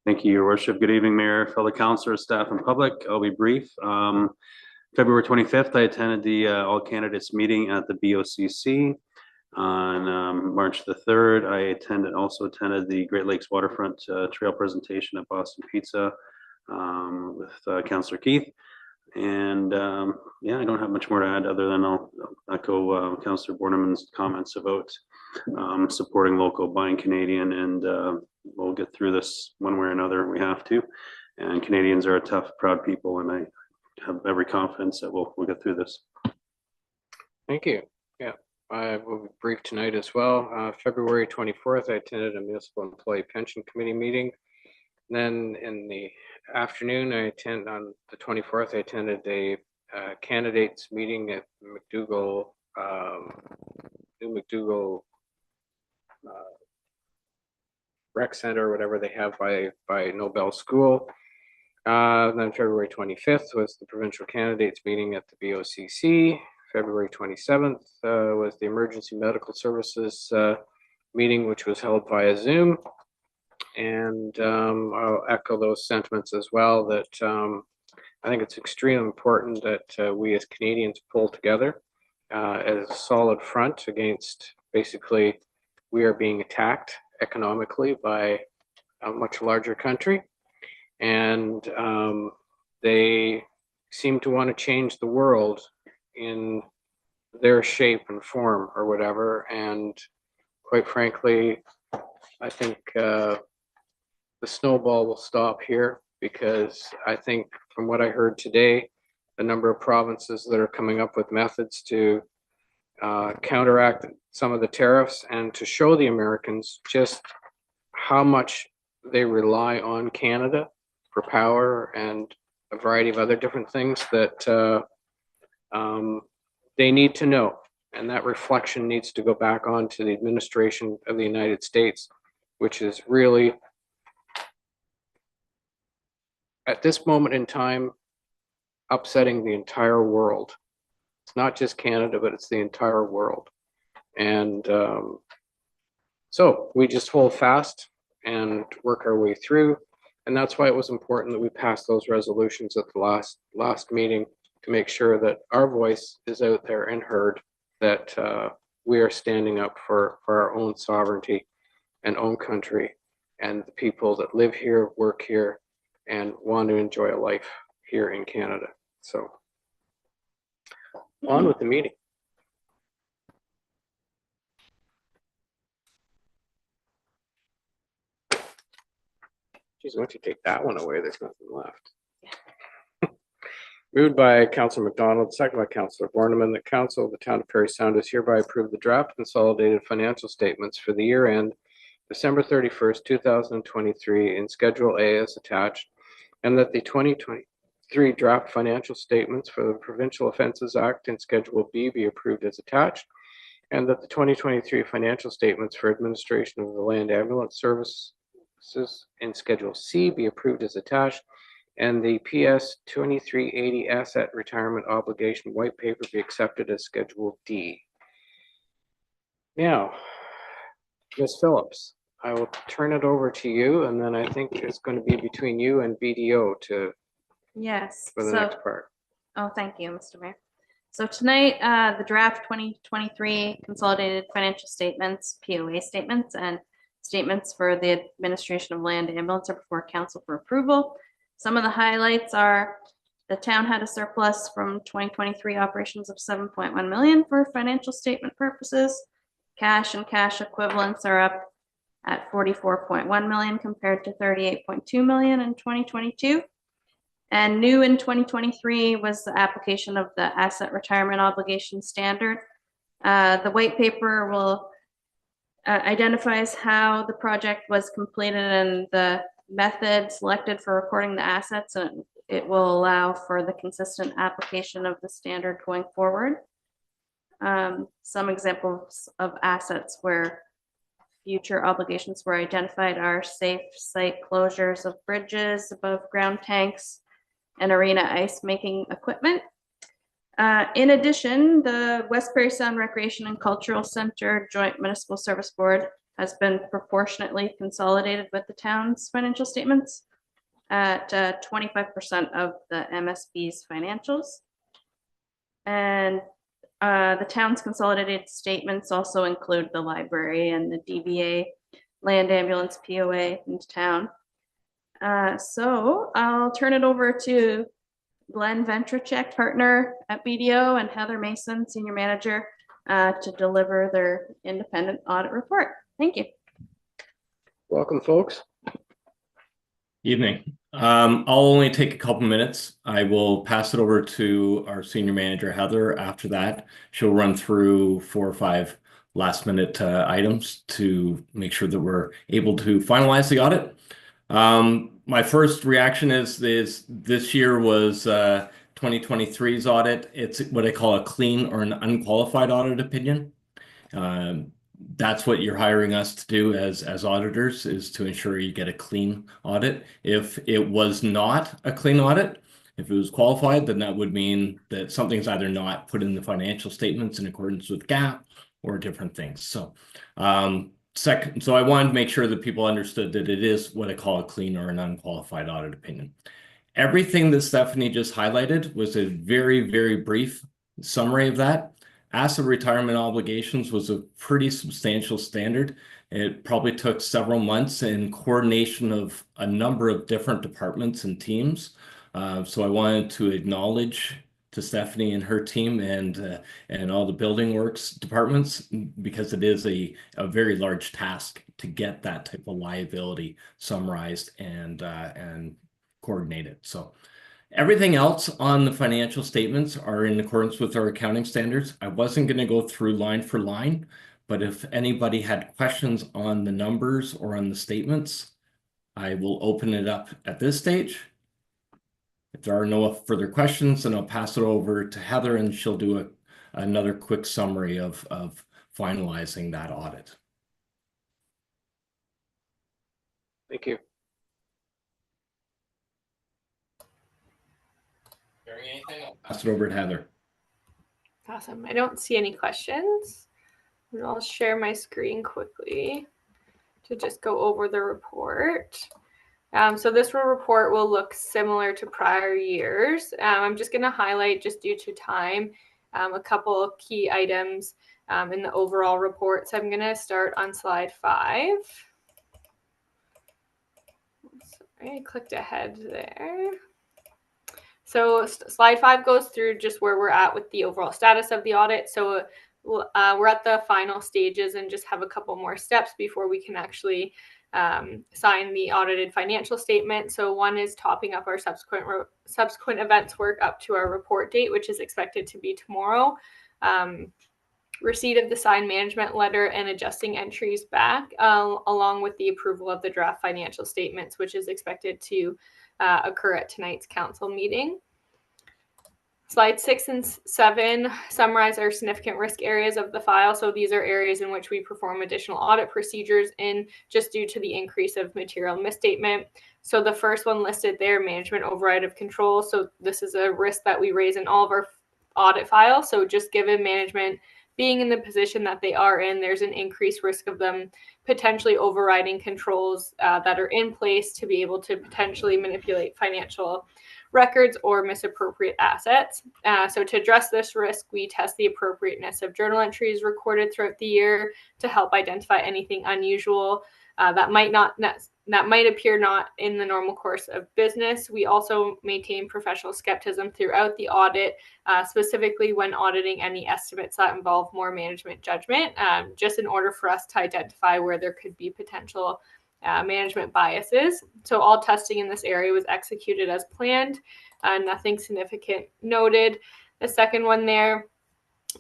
Thank you, Your Worship. Good evening, Mayor, fellow councilors, staff, and public. I'll be brief. February 25th, I attended the all candidates meeting at the BOCC. On March the 3rd, I also attended the Great Lakes Waterfront Trail presentation at Boston Pizza with Councillor Keith. And yeah, I don't have much more to add other than I'll echo Councillor Borneman's comments about supporting local, buying Canadian, and we'll get through this one way or another. We have to. And Canadians are a tough, proud people, and I have every confidence that we'll get through this. Thank you. Yeah, I will be brief tonight as well. February 24th, I attended a municipal employee pension committee meeting. Then in the afternoon, on the 24th, I attended a candidates meeting at McDougall, New McDougall Rec Center, or whatever they have by Nobel School. Then February 25th was the provincial candidates meeting at the BOCC. February 27th was the emergency medical services meeting, which was held via Zoom. And I'll echo those sentiments as well, that I think it's extremely important that we as Canadians pull together as a solid front against, basically, we are being attacked economically by a much larger country. And they seem to want to change the world in their shape and form or whatever. And quite frankly, I think the snowball will stop here, because I think from what I heard today, the number of provinces that are coming up with methods to counteract some of the tariffs and to show the Americans just how much they rely on Canada for power and a variety of other different things that they need to know. And that reflection needs to go back on to the administration of the United States, which is really, at this moment in time, upsetting the entire world. It's not just Canada, but it's the entire world. And so we just hold fast and work our way through. And that's why it was important that we passed those resolutions at the last meeting, to make sure that our voice is out there and heard, that we are standing up for our own sovereignty and own country, and the people that live here, work here, and want to enjoy a life here in Canada. So on with the meeting. Geez, once you take that one away, there's nothing left. Moved by Councilor McDonald, second by Councilor Borneman, the Council of the Town of Parry Sound is hereby approve the draft consolidated financial statements for the year end December 31st, 2023 in Schedule A as attached, and that the 2023 draft financial statements for the Provincial Offences Act in Schedule B be approved as attached, and that the 2023 financial statements for administration of the Land Ambulance Services in Schedule C be approved as attached, and the PS 2380 Asset Retirement Obligation White Paper be accepted as Schedule D. Now, Ms. Phillips, I will turn it over to you, and then I think it's going to be between you and BDO Yes. for the next part. Oh, thank you, Mr. Mayor. So tonight, the draft 2023 consolidated financial statements, POA statements, and statements for the administration of land ambulance are before council for approval. Some of the highlights are the town had a surplus from 2023 operations of 7.1 million for financial statement purposes. Cash and cash equivalents are up at 44.1 million compared to 38.2 million in 2022. And new in 2023 was the application of the asset retirement obligation standard. The white paper will identifies how the project was completed and the method selected for recording the assets, and it will allow for the consistent application of the standard going forward. Some examples of assets where future obligations were identified are safe site closures of bridges, above ground tanks, and arena ice making equipment. In addition, the West Parry Sound Recreation and Cultural Center Joint Municipal Service Board has been proportionately consolidated with the town's financial statements at 25% of the MSB's financials. And the town's consolidated statements also include the library and the DVA land ambulance POA in town. So I'll turn it over to Glenn Ventracek, partner at BDO, and Heather Mason, senior manager, to deliver their independent audit report. Thank you. Welcome, folks. Evening. I'll only take a couple minutes. I will pass it over to our senior manager, Heather. After that, she'll run through 4 or 5 last minute items to make sure that we're able to finalize the audit. My first reaction is this year was 2023's audit. It's what I call a clean or an unqualified audit opinion. That's what you're hiring us to do as auditors, is to ensure you get a clean audit. If it was not a clean audit, if it was qualified, then that would mean that something's either not put in the financial statements in accordance with GAAP or different things. So so I wanted to make sure that people understood that it is what I call a clean or an unqualified audit opinion. Everything that Stephanie just highlighted was a very, very brief summary of that. Asset retirement obligations was a pretty substantial standard. It probably took several months in coordination of a number of different departments and teams. So I wanted to acknowledge to Stephanie and her team and all the building works departments, because it is a very large task to get that type of liability summarized and coordinated. So everything else on the financial statements are in accordance with our accounting standards. I wasn't going to go through line for line, but if anybody had questions on the numbers or on the statements, I will open it up at this stage. If there are no further questions, then I'll pass it over to Heather and she'll do another quick summary of finalizing that audit. Thank you. Anything, I'll pass it over to Heather. Awesome. I don't see any questions. And I'll share my screen quickly to just go over the report. So this report will look similar to prior years. I'm just going to highlight, just due to time, a couple of key items in the overall report. So I'm going to start on slide 5. Sorry, I clicked ahead there. So slide 5 goes through just where we're at with the overall status of the audit. So we're at the final stages and just have a couple more steps before we can actually sign the audited financial statement. So one is topping up our subsequent events work up to our report date, which is expected to be tomorrow. Receipt of the signed management letter and adjusting entries back, along with the approval of the draft financial statements, which is expected to occur at tonight's council meeting. Slide 6 and 7 summarize our significant risk areas of the file. So these are areas in which we perform additional audit procedures in, just due to the increase of material misstatement. So the first one listed there, management override of control. So this is a risk that we raise in all of our audit files. So just given management being in the position that they are in, there's an increased risk of them potentially overriding controls that are in place to be able to potentially manipulate financial records or misappropriate assets. So to address this risk, we test the appropriateness of journal entries recorded throughout the year to help identify anything unusual that might appear not in the normal course of business. We also maintain professional skepticism throughout the audit, specifically when auditing any estimates that involve more management judgment, just in order for us to identify where there could be potential management biases. So all testing in this area was executed as planned. Nothing significant noted. The second one there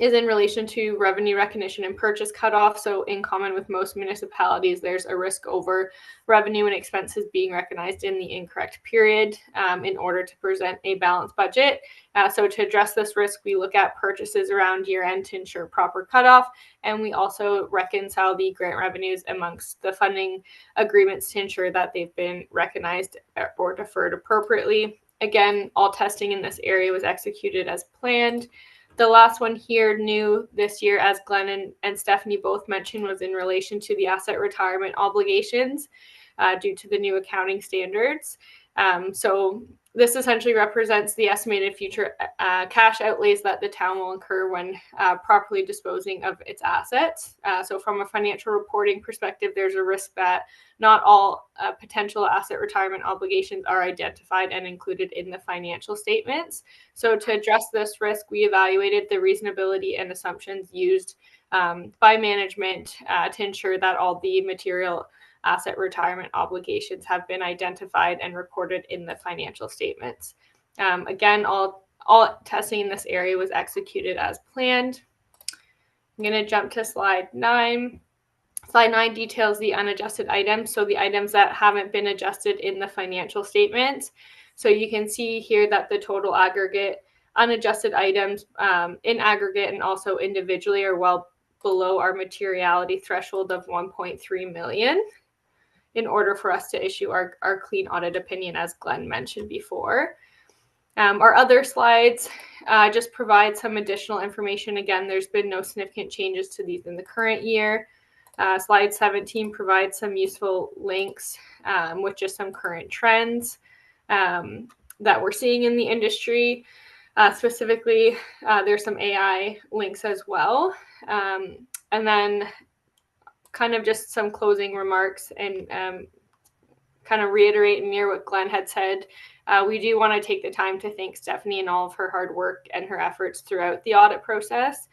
is in relation to revenue recognition and purchase cutoff. So in common with most municipalities, there's a risk over revenue and expenses being recognized in the incorrect period in order to present a balanced budget. So to address this risk, we look at purchases around year end to ensure proper cutoff. And we also reconcile the grant revenues amongst the funding agreements to ensure that they've been recognized or deferred appropriately. Again, all testing in this area was executed as planned. The last one here, new this year, as Glenn and Stephanie both mentioned, was in relation to the asset retirement obligations due to the new accounting standards. So this essentially represents the estimated future cash outlays that the town will incur when properly disposing of its assets. So from a financial reporting perspective, there's a risk that not all potential asset retirement obligations are identified and included in the financial statements. So to address this risk, we evaluated the reasonability and assumptions used by management to ensure that all the material asset retirement obligations have been identified and recorded in the financial statements. Again, all testing in this area was executed as planned. I'm going to jump to slide 9. Slide 9 details the unadjusted items, so the items that haven't been adjusted in the financial statements. So you can see here that the total aggregate unadjusted items in aggregate and also individually are well below our materiality threshold of 1.3 million in order for us to issue our clean audit opinion, as Glenn mentioned before. Our other slides just provide some additional information. Again, there's been no significant changes to these in the current year. Slide 17 provides some useful links with just some current trends that we're seeing in the industry. Specifically, there's some AI links as well. And then kind of just some closing remarks and kind of reiterate and mirror what Glenn had said. We do want to take the time to thank Stephanie and all of her hard work and her efforts throughout the audit process.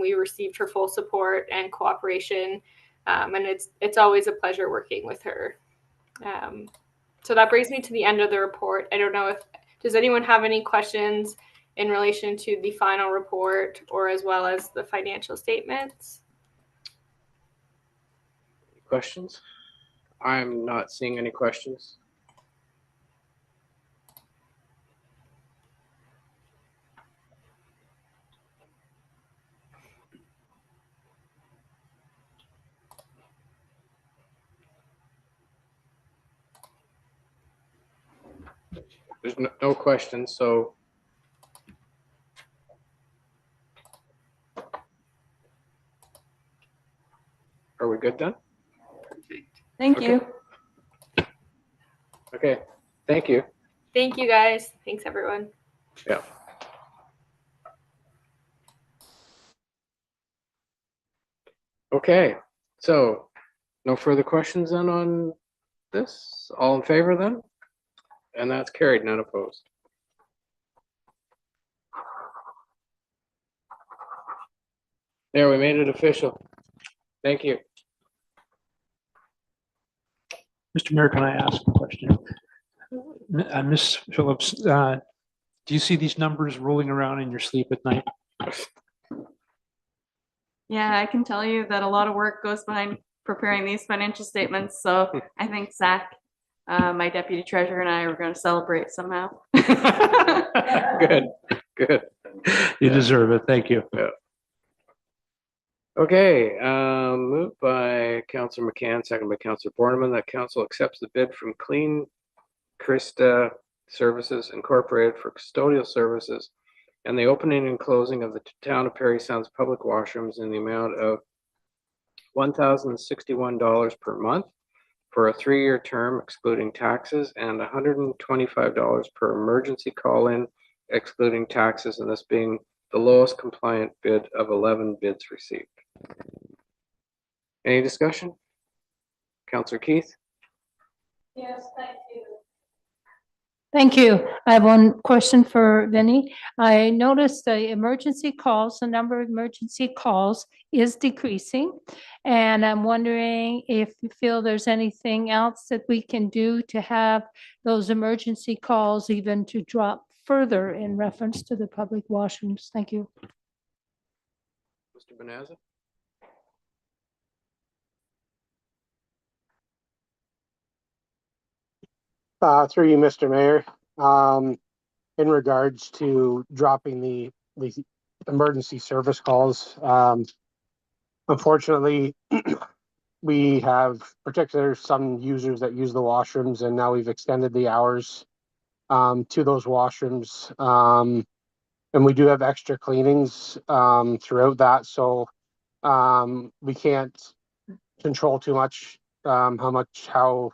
We received her full support and cooperation, and it's always a pleasure working with her. So that brings me to the end of the report. I don't know does anyone have any questions in relation to the final report or as well as the financial statements? Questions? I'm not seeing any questions. There's no questions, so are we good then? Thank Okay. you. Okay, thank you. Thank you, guys. Thanks, everyone. Yeah. Okay, so no further questions then on this? All in favor then? And that's carried, none opposed. There, we made it official. Thank you. Mr. Mayor, can I ask a question? Ms. Phillips, do you see these numbers rolling around in your sleep at night? Yeah, I can tell you that a lot of work goes behind preparing these financial statements. So I think Zach, my deputy treasurer, and I are going to celebrate somehow. Good, good. You deserve it. Thank you. Yeah. Okay, moved by Councillor McCann, second by Councillor Borneman, that council accepts the bid from Clean Krista Services Incorporated for custodial services and the opening and closing of the town of Parry Sounds public washrooms in the amount of $1,061 per month for a 3-year term excluding taxes and $125 per emergency call-in excluding taxes, and this being the lowest compliant bid of 11 bids received. Any discussion? Councillor Keith? Yes, thank you. Thank you. I have one question for Vinny. I noticed the emergency calls, the number of emergency calls is decreasing. And I'm wondering if you feel there's anything else that we can do to have those emergency calls even to drop further in reference to the public washrooms. Thank you. Mr. Bonanza? Through you, Mr. Mayor, in regards to dropping the emergency service calls, unfortunately, we have particular some users that use the washrooms, and now we've extended the hours to those washrooms. And we do have extra cleanings throughout that, so we can't control too much how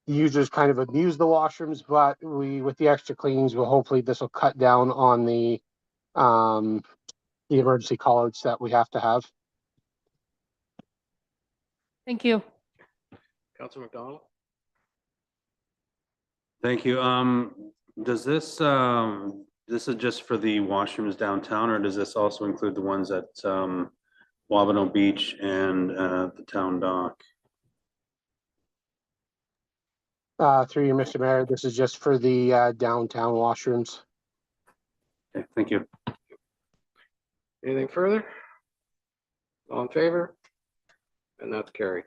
users kind of abuse the washrooms, but with the extra cleanings, hopefully this will cut down on the emergency call outs that we have to have. Thank you. Councilor McDonald? Thank you. Does this, this is just for the washrooms downtown, or does this also include the ones at Wabano Beach and the town dock? Through you, Mr. Mayor, this is just for the downtown washrooms. Okay, thank you. Anything further? All in favor? And that's carried.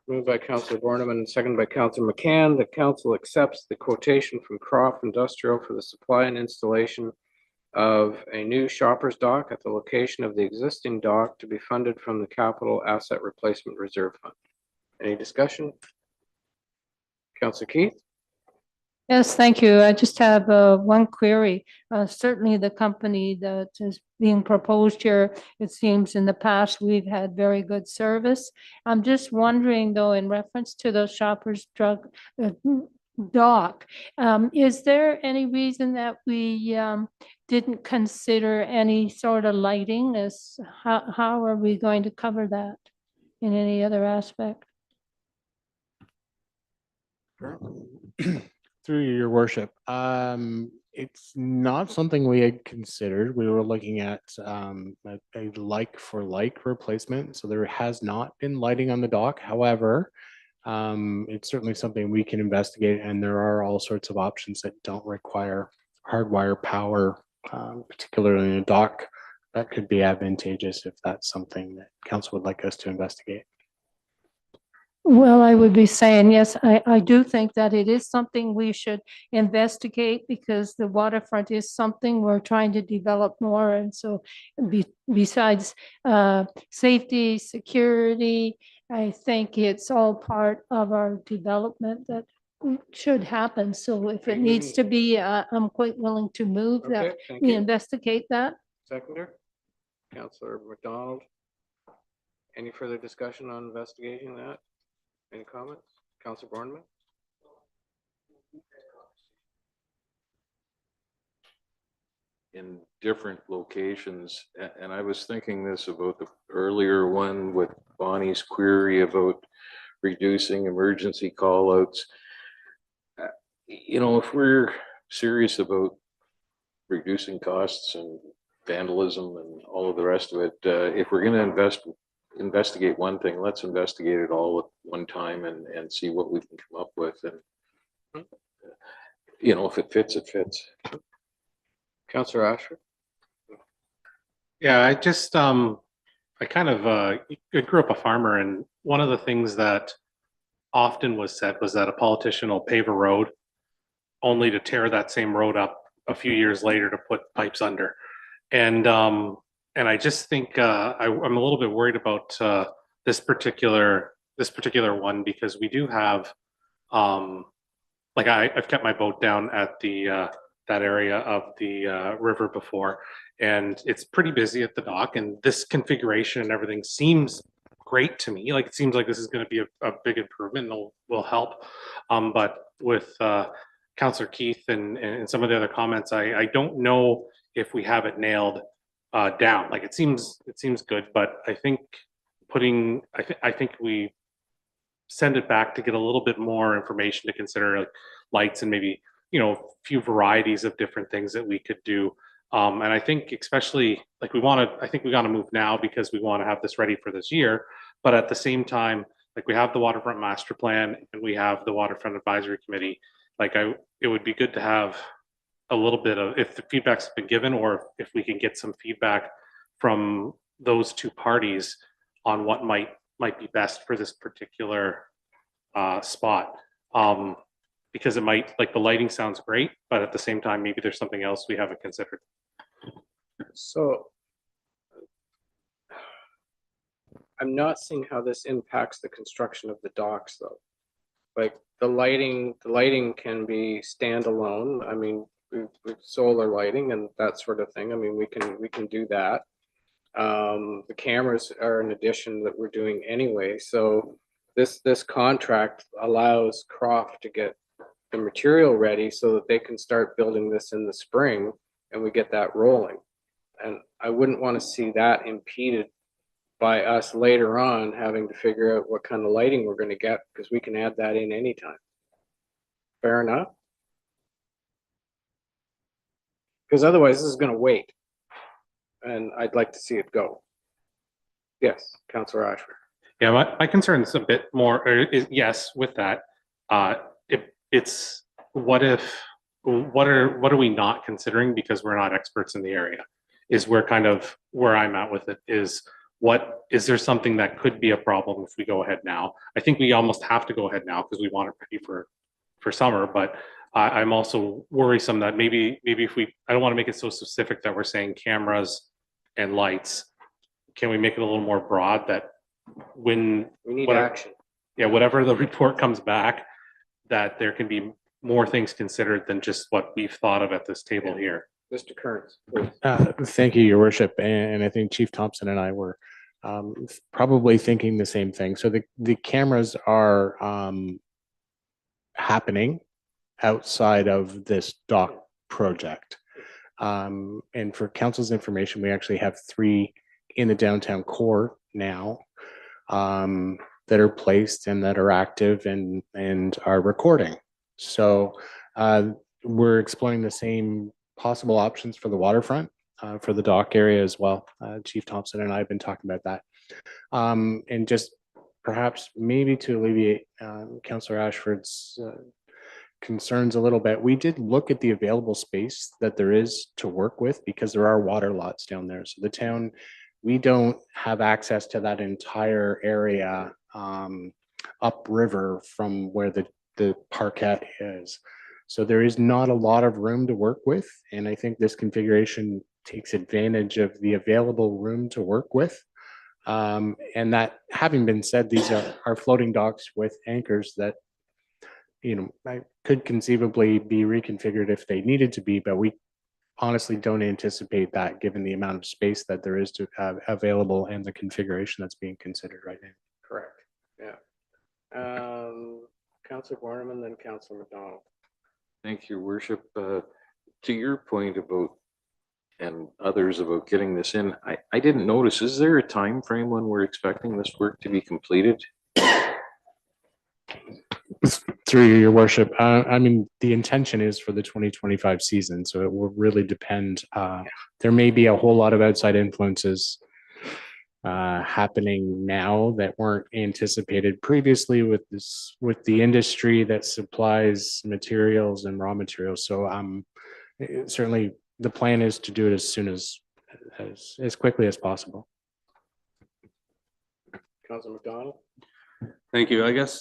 Moved by Councilor Borneman and seconded by Councilor McCann. The council accepts the quotation from Croft Industrial for the supply and installation of a new shopper's dock at the location of the existing dock to be funded from the Capital Asset Replacement Reserve Fund. Any discussion? Councilor Keith? Yes, thank you. I just have one query. Certainly the company that is being proposed here, it seems in the past we've had very good service. I'm just wondering though, in reference to the Shoppers Drug dock, is there any reason that we didn't consider any sort of lighting? How are we going to cover that in any other aspect? Through your worship, it's not something we had considered. We were looking at a like for like replacement, so there has not been lighting on the dock. However, it's certainly something we can investigate, and there are all sorts of options that don't require hardwire power, particularly in a dock. That could be advantageous if that's something that council would like us to investigate. Well, I would be saying, yes, I do think that it is something we should investigate because the waterfront is something we're trying to develop more. And so besides safety, security, I think it's all part of our development that should happen. So if it needs to be, I'm quite willing to move that Okay, thank we you. investigate that. Seconder? Councilor McDonald? Any further discussion on investigating that? Any comments? Councilor Borneman? In different locations, and I was thinking this about the earlier one with Bonnie's query about reducing emergency callouts. You know, if we're serious about reducing costs and vandalism and all of the rest of it, if we're going to investigate one thing, let's investigate it all at one time and see what we can come up with. And you know, if it fits, it fits. Councilor Ashford? Yeah, I just I kind of I grew up a farmer, and one of the things that often was said was that a politician will pave a road only to tear that same road up a few years later to put pipes under. And I just think I'm a little bit worried about this particular one, because we do have like I've kept my boat down at the that area of the river before, and it's pretty busy at the dock, and this configuration and everything seems great to me. Like, it seems like this is going to be a big improvement and will help. But with Councillor Keith and some of the other comments, I don't know if we have it nailed down. Like it seems good, but I think I think we send it back to get a little bit more information to consider, like lights and maybe, you know, a few varieties of different things that we could do. And I think especially like I think we got to move now because we want to have this ready for this year. But at the same time, like we have the waterfront master plan and we have the waterfront advisory committee. Like it would be good to have a little bit of, if the feedback's been given, or if we can get some feedback from those two parties on what might be best for this particular spot. Because it might, like the lighting sounds great, but at the same time, maybe there's something else we haven't considered. So I'm not seeing how this impacts the construction of the docks though. Like the lighting can be standalone. I mean, with solar lighting and that sort of thing. I mean, we can do that. The cameras are an addition that we're doing anyway. So this contract allows Croft to get the material ready so that they can start building this in the spring and we get that rolling. And I wouldn't want to see that impeded by us later on having to figure out what kind of lighting we're going to get, because we can add that in anytime. Fair enough? Because otherwise this is going to wait. And I'd like to see it go. Yes, Councillor Ashford. Yeah, my concern is a bit more, yes, with that. It's what are we not considering because we're not experts in the area, is where kind of where I'm at with it. Is there something that could be a problem if we go ahead now? I think we almost have to go ahead now because we want it ready for summer, but I'm also worrisome that maybe if I don't want to make it so specific that we're saying cameras and lights. Can we make it a little more broad that when we need action? Yeah, whatever the report comes back, that there can be more things considered than just what we've thought of at this table here. Mr. Kearns, please. Thank you, Your Worship. And I think Chief Thompson and I were probably thinking the same thing. So the cameras are happening outside of this dock project. And for council's information, we actually have 3 in the downtown core now that are placed and that are active and are recording. So we're exploring the same possible options for the waterfront, for the dock area as well. Chief Thompson and I have been talking about that. And just perhaps maybe to alleviate Councillor Ashford's concerns a little bit, we did look at the available space that there is to work with because there are water lots down there. So the town, we don't have access to that entire area upriver from where the parquet is. So there is not a lot of room to work with. And I think this configuration takes advantage of the available room to work with. And that having been said, these are floating docks with anchors that, you know, I could conceivably be reconfigured if they needed to be, but we honestly don't anticipate that given the amount of space that there is to have available and the configuration that's being considered right now. Correct. Yeah. Councillor Borneman, then Councillor McDonald. Thank you, Your Worship. To your point about, and others about getting this in, I didn't notice, is there a time frame when we're expecting this work to be completed? Through Your Worship, I mean, the intention is for the 2025 season, so it will really depend. There may be a whole lot of outside influences happening now that weren't anticipated previously with the industry that supplies materials and raw materials. So certainly the plan is to do it as soon as quickly as possible. Councillor McDonald. Thank you. I guess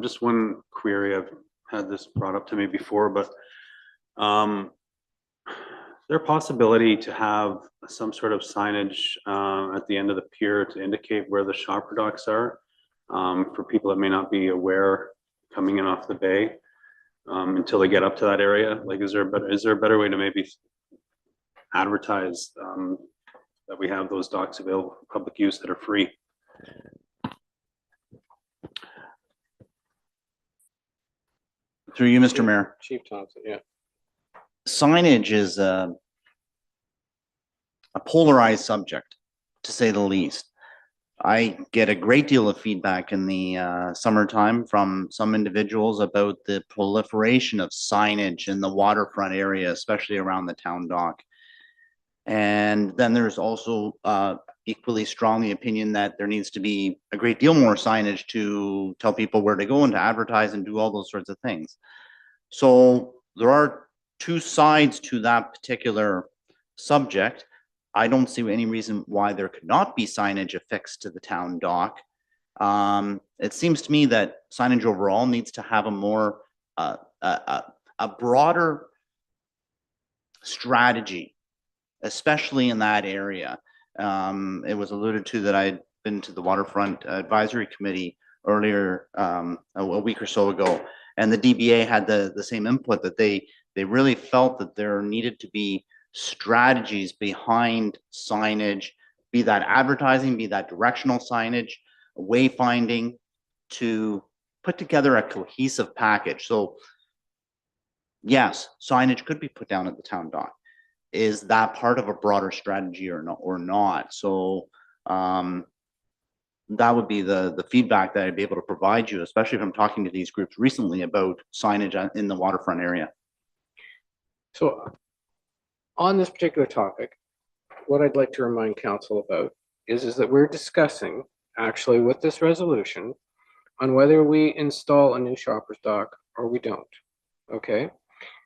just one query. I've had this brought up to me before, but is there a possibility to have some sort of signage at the end of the pier to indicate where the shopper docks are for people that may not be aware coming in off the bay until they get up to that area? Like, is there a better way to maybe advertise that we have those docks available for public use that are free? Through you, Mr. Mayor. Chief Thompson, yeah. Signage is a polarized subject, to say the least. I get a great deal of feedback in the summertime from some individuals about the proliferation of signage in the waterfront area, especially around the town dock. And then there's also equally strong the opinion that there needs to be a great deal more signage to tell people where to go and to advertise and do all those sorts of things. So there are two sides to that particular subject. I don't see any reason why there could not be signage affixed to the town dock. It seems to me that signage overall needs to have a more a broader strategy, especially in that area. It was alluded to that I'd been to the Waterfront Advisory Committee earlier, a week or so ago, and the DBA had the same input, that they really felt that there needed to be strategies behind signage, be that advertising, be that directional signage, wayfinding, to put together a cohesive package. So yes, signage could be put down at the town dock. Is that part of a broader strategy or not? So that would be the feedback that I'd be able to provide you, especially if I'm talking to these groups recently about signage in the waterfront area. So on this particular topic, what I'd like to remind council about is that we're discussing actually with this resolution on whether we install a new shopper's dock or we don't. Okay.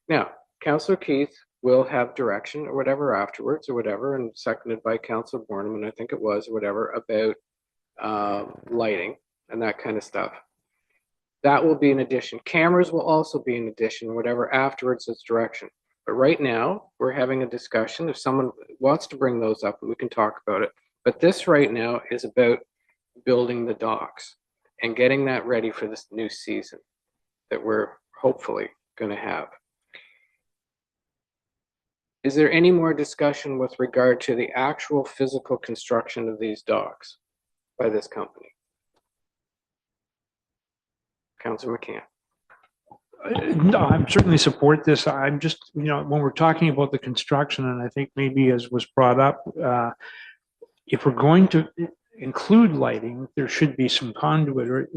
Now, Councillor Keith will have direction or whatever afterwards or whatever, and seconded by Councillor Borneman, I think it was, or whatever, about lighting and that kind of stuff. That will be an addition. Cameras will also be an addition, whatever afterwards is direction. But right now, we're having a discussion. If someone wants to bring those up, we can talk about it. But this right now is about building the docks and getting that ready for this new season that we're hopefully going to have. Is there any more discussion with regard to the actual physical construction of these docks by this company? Councillor McCann. No, I certainly support this. I'm just, when we're talking about the construction, and I think maybe as was brought up, if we're going to include lighting, there should be some conduit, or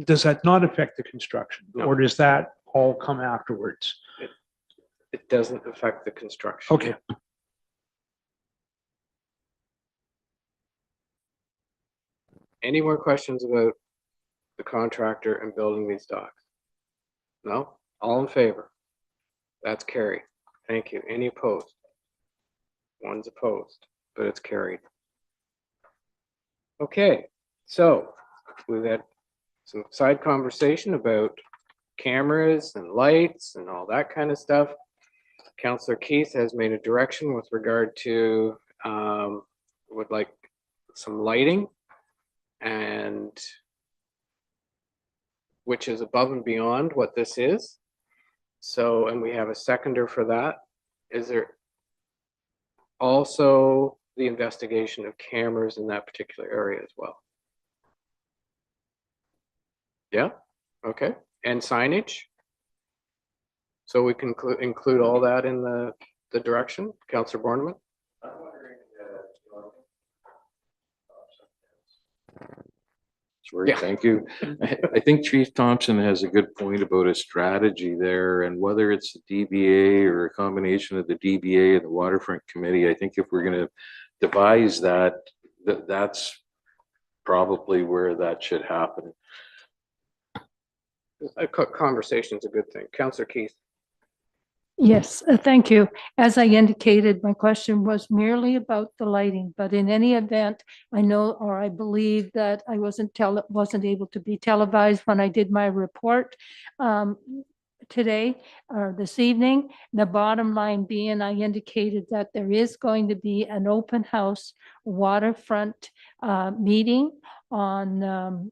does that not affect the construction? No. Or does that all come afterwards? It doesn't affect the construction. Okay. Any more questions about the contractor and building these docks? No? All in favor? That's carried. Thank you. Any opposed? One's opposed, but it's carried. Okay, so we've had some side conversation about cameras and lights and all that kind of stuff. Councillor Keith has made a direction with regard to would like some lighting, and which is above and beyond what this is. So, and we have a seconder for that. Is there also the investigation of cameras in that particular area as well? Yeah, okay. And signage? So we can include all that in the direction, Councillor Borneman? Sure, Yeah. thank you. I think Chief Thompson has a good point about a strategy there, and whether it's the DBA or a combination of the DBA and the Waterfront Committee, I think if we're going to devise that, that's probably where that should happen. A conversation is a good thing. Councillor Keith. Yes, thank you. As I indicated, my question was merely about the lighting, but in any event, I know, or I believe that I wasn't able to be televised when I did my report today or this evening. The bottom line being, I indicated that there is going to be an open house waterfront meeting on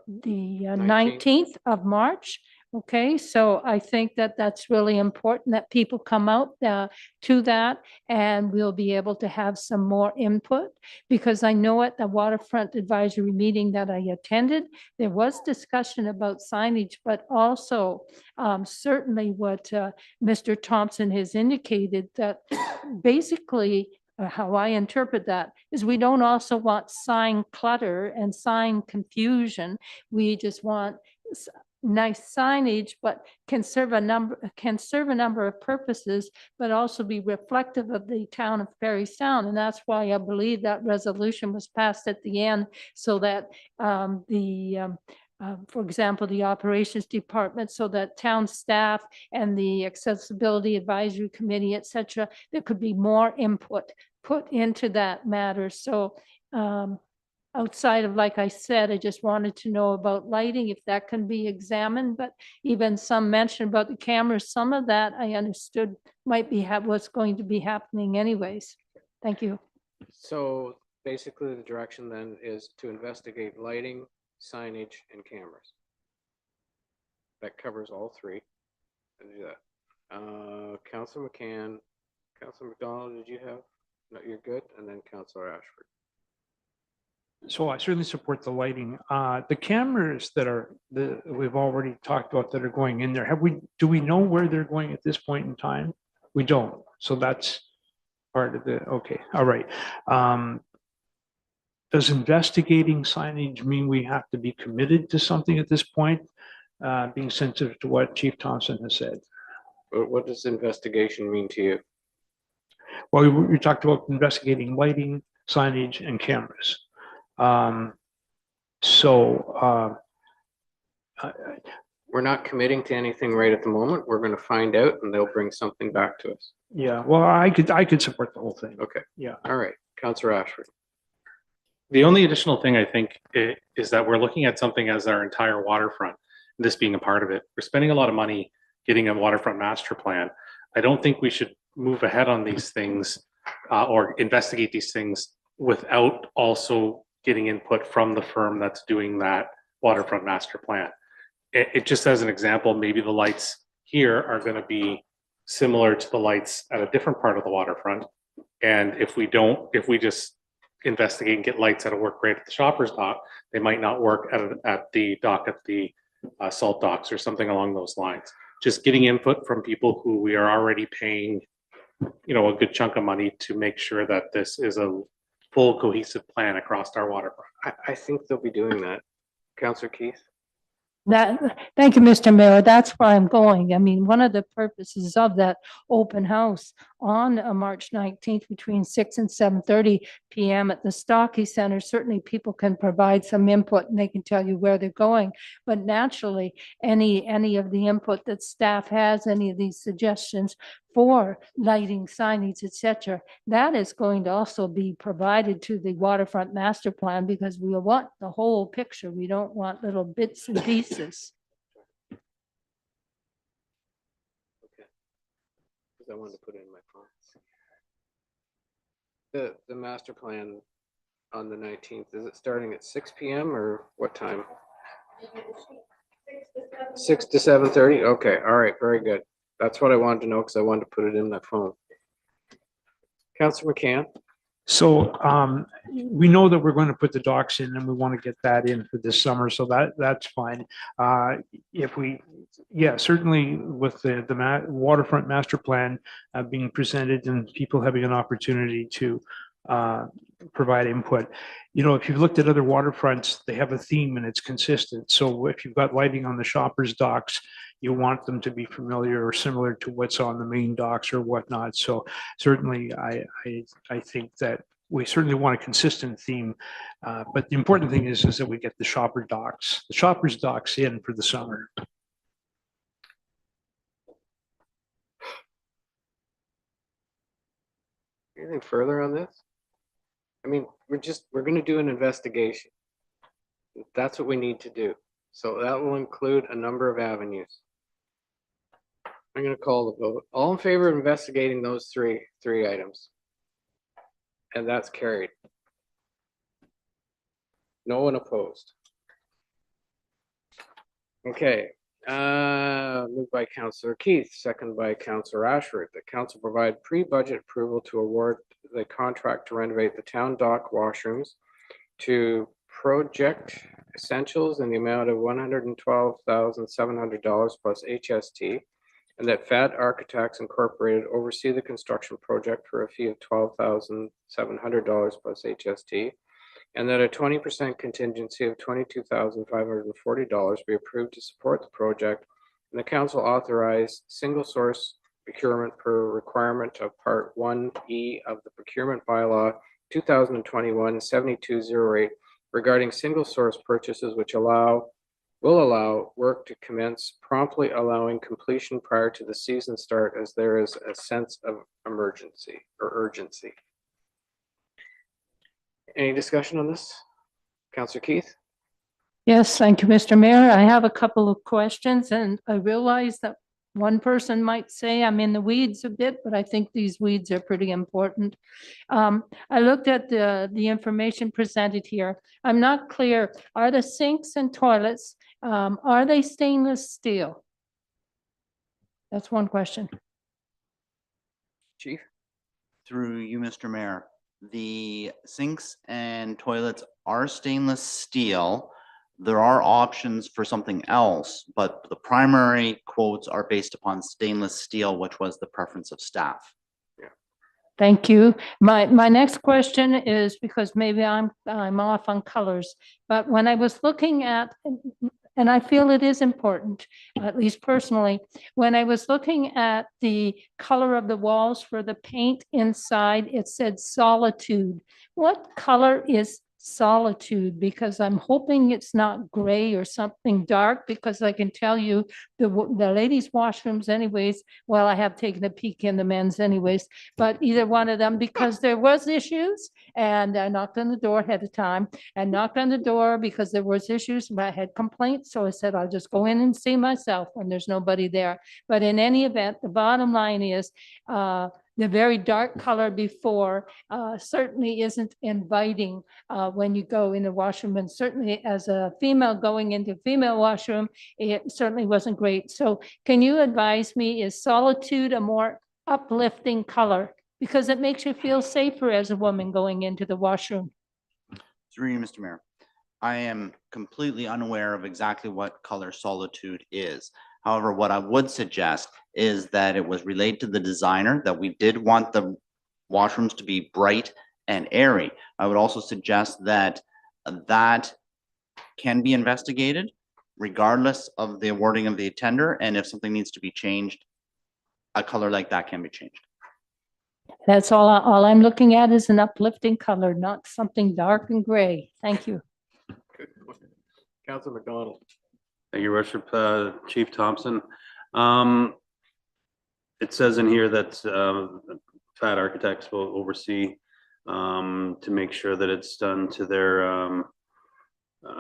the 19th of March, Okay, so I think that that's really important that people come out to that, and we'll be able to have some more input. Because I know at the waterfront advisory meeting that I attended, there was discussion about signage, but also certainly what Mr. Thompson has indicated, that basically how I interpret that is we don't also want sign clutter and sign confusion. We just want nice signage, but can serve a number of purposes, but also be reflective of the town of Parry Sound. And that's why I believe that resolution was passed at the end, so that for example, the operations department, so that town staff and the accessibility advisory committee, et cetera, there could be more input put into that matter. So outside of, like I said, I just wanted to know about lighting, if that can be examined, but even some mention about the cameras, some of that I understood might be what's going to be happening anyways. Thank you. So basically the direction then is to investigate lighting, signage, and cameras. That covers all three. And do that. Councilor McCann, Councilor McDonald, did you have? No, you're good. And then Councilor Ashford. So I certainly support the lighting. The cameras that we've already talked about that are going in there, do we know where they're going at this point in time? We don't. So that's part of the, okay, all right. Does investigating signage mean we have to be committed to something at this point? Being sensitive to what Chief Thompson has said. What does investigation mean to you? Well, we talked about investigating lighting, signage, and cameras. We're not committing to anything right at the moment. We're going to find out, and they'll bring something back to us. Yeah, well, I could support the whole thing. Okay. Yeah. All right, Councilor Ashford. The only additional thing I think is that we're looking at something as our entire waterfront, this being a part of it. We're spending a lot of money getting a waterfront master plan. I don't think we should move ahead on these things or investigate these things without also getting input from the firm that's doing that waterfront master plan. It just as an example, maybe the lights here are going to be similar to the lights at a different part of the waterfront. And if we just investigate and get lights that'll work great at the shopper's dock, they might not work at the dock at the salt docks or something along those lines. Just getting input from people who we are already paying, a good chunk of money to make sure that this is a full cohesive plan across our waterfront. I think they'll be doing that. Councilor Keith. Thank you, Mr. Mayor. That's where I'm going. I mean, one of the purposes of that open house on March 19th between 6 and 7:30 p.m. at the Stocky Center, certainly people can provide some input and they can tell you where they're going. But naturally, any of the input that staff has, any of these suggestions for lighting, signage, etc., that is going to also be provided to the waterfront master plan, because we want the whole picture. We don't want little bits and pieces. Okay. Because I wanted to put it in my phone. The master plan on the 19th, is it starting at 6 p.m. or what time? 6 to 7:30? Okay, all right, very good. That's what I wanted to know, because I wanted to put it in my phone. Councilor McCann. So we know that we're going to put the docks in, and we want to get that in for this summer. So that's fine. Certainly with the waterfront master plan being presented and people having an opportunity to provide input. If you've looked at other waterfronts, they have a theme and it's consistent. So if you've got lighting on the shoppers docks, you want them to be familiar or similar to what's on the main docks or whatnot. So certainly I think that we certainly want a consistent theme. But the important thing is that we get the shoppers docks in for the summer. Anything further on this? I mean, we're going to do an investigation. That's what we need to do. So that will include a number of avenues. I'm going to call the vote. All in favor of investigating those three items? And that's carried. No one opposed. Okay, Moved by Councillor Keith, second by Councillor Ashworth. The council provide pre-budget approval to award the contract to renovate the town dock washrooms to Project Essentials in the amount of $112,700 plus HST, and that FAD Architects Incorporated oversee the construction project for a fee of $12,700 plus HST, and that a 20% contingency of $22,540 be approved to support the project, and the council authorize single source procurement per requirement of Part 1E of the Procurement Bylaw 2021-7208 regarding single source purchases which will allow work to commence promptly, allowing completion prior to the season start as there is a sense of emergency or urgency. Any discussion on this? Councillor Keith? Yes, thank you, Mr. Mayor. I have a couple of questions, and I realize that one person might say I'm in the weeds a bit, but I think these weeds are pretty important. I looked at the information presented here. I'm not clear. Are the sinks and toilets, are they stainless steel? That's one question. Chief? Through you, Mr. Mayor, the sinks and toilets are stainless steel. There are options for something else, but the primary quotes are based upon stainless steel, which was the preference of staff. Thank you. My next question is, because maybe I'm off on colors, but when I was looking at, and I feel it is important, at least personally, when I was looking at the color of the walls for the paint inside, it said solitude. What color is solitude? Because I'm hoping it's not gray or something dark, because I can tell you the ladies' washrooms anyways, well, I have taken a peek in the men's anyways, but either one of them, because there was issues, and I knocked on the door ahead of time and knocked on the door because there was issues, but I had complaints. So I said, I'll just go in and see myself when there's nobody there. But in any event, the bottom line is, the very dark color before certainly isn't inviting when you go in the washroom, and certainly as a female going into female washroom, it certainly wasn't great. So can you advise me, is solitude a more uplifting color? Because it makes you feel safer as a woman going into the washroom. Through you, Mr. Mayor, I am completely unaware of exactly what color solitude is. However, what I would suggest is that it was relayed to the designer that we did want the washrooms to be bright and airy. I would also suggest that that can be investigated regardless of the awarding of the tender, and if something needs to be changed, a color like that can be changed. That's all I'm looking at is an uplifting color, not something dark and gray. Thank you. Councillor McDonald? Thank you, Worship. Chief Thompson. It says in here that FAD Architects will oversee to make sure that it's done to their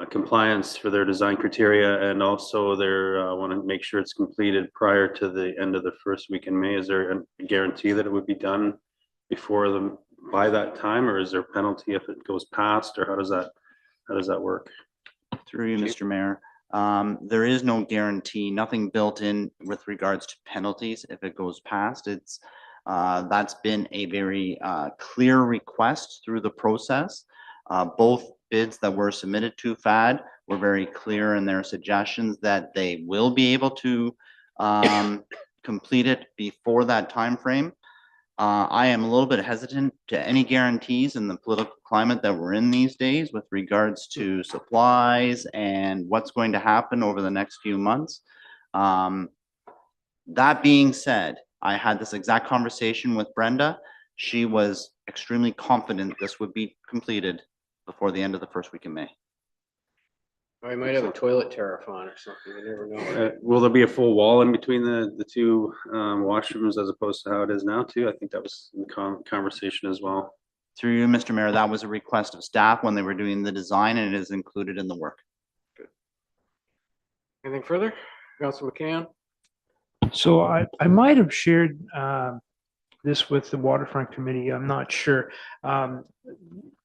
compliance for their design criteria, and also their want to make sure it's completed prior to the end of the first week in May. Is there a guarantee that it would be done before by that time, or is there a penalty if it goes past, or how does that work? Through you, Mr. Mayor. There is no guarantee, nothing built in with regards to penalties if it goes past. It's that's been a very clear request through the process. Both bids that were submitted to FAD were very clear in their suggestions that they will be able to complete it before that time frame. I am a little bit hesitant to any guarantees in the political climate that we're in these days with regards to supplies and what's going to happen over the next few months. That being said, I had this exact conversation with Brenda. She was extremely confident this would be completed before the end of the first week in May. I might have a toilet tariff on or something, you never know. Will there be a full wall in between the two washrooms as opposed to how it is now too? I think that was in the conversation as well. Through you, Mr. Mayor, that was a request of staff when they were doing the design, and it is included in the work. Good. Anything further? Councilor McCann? So I might have shared this with the Waterfront Committee. I'm not sure.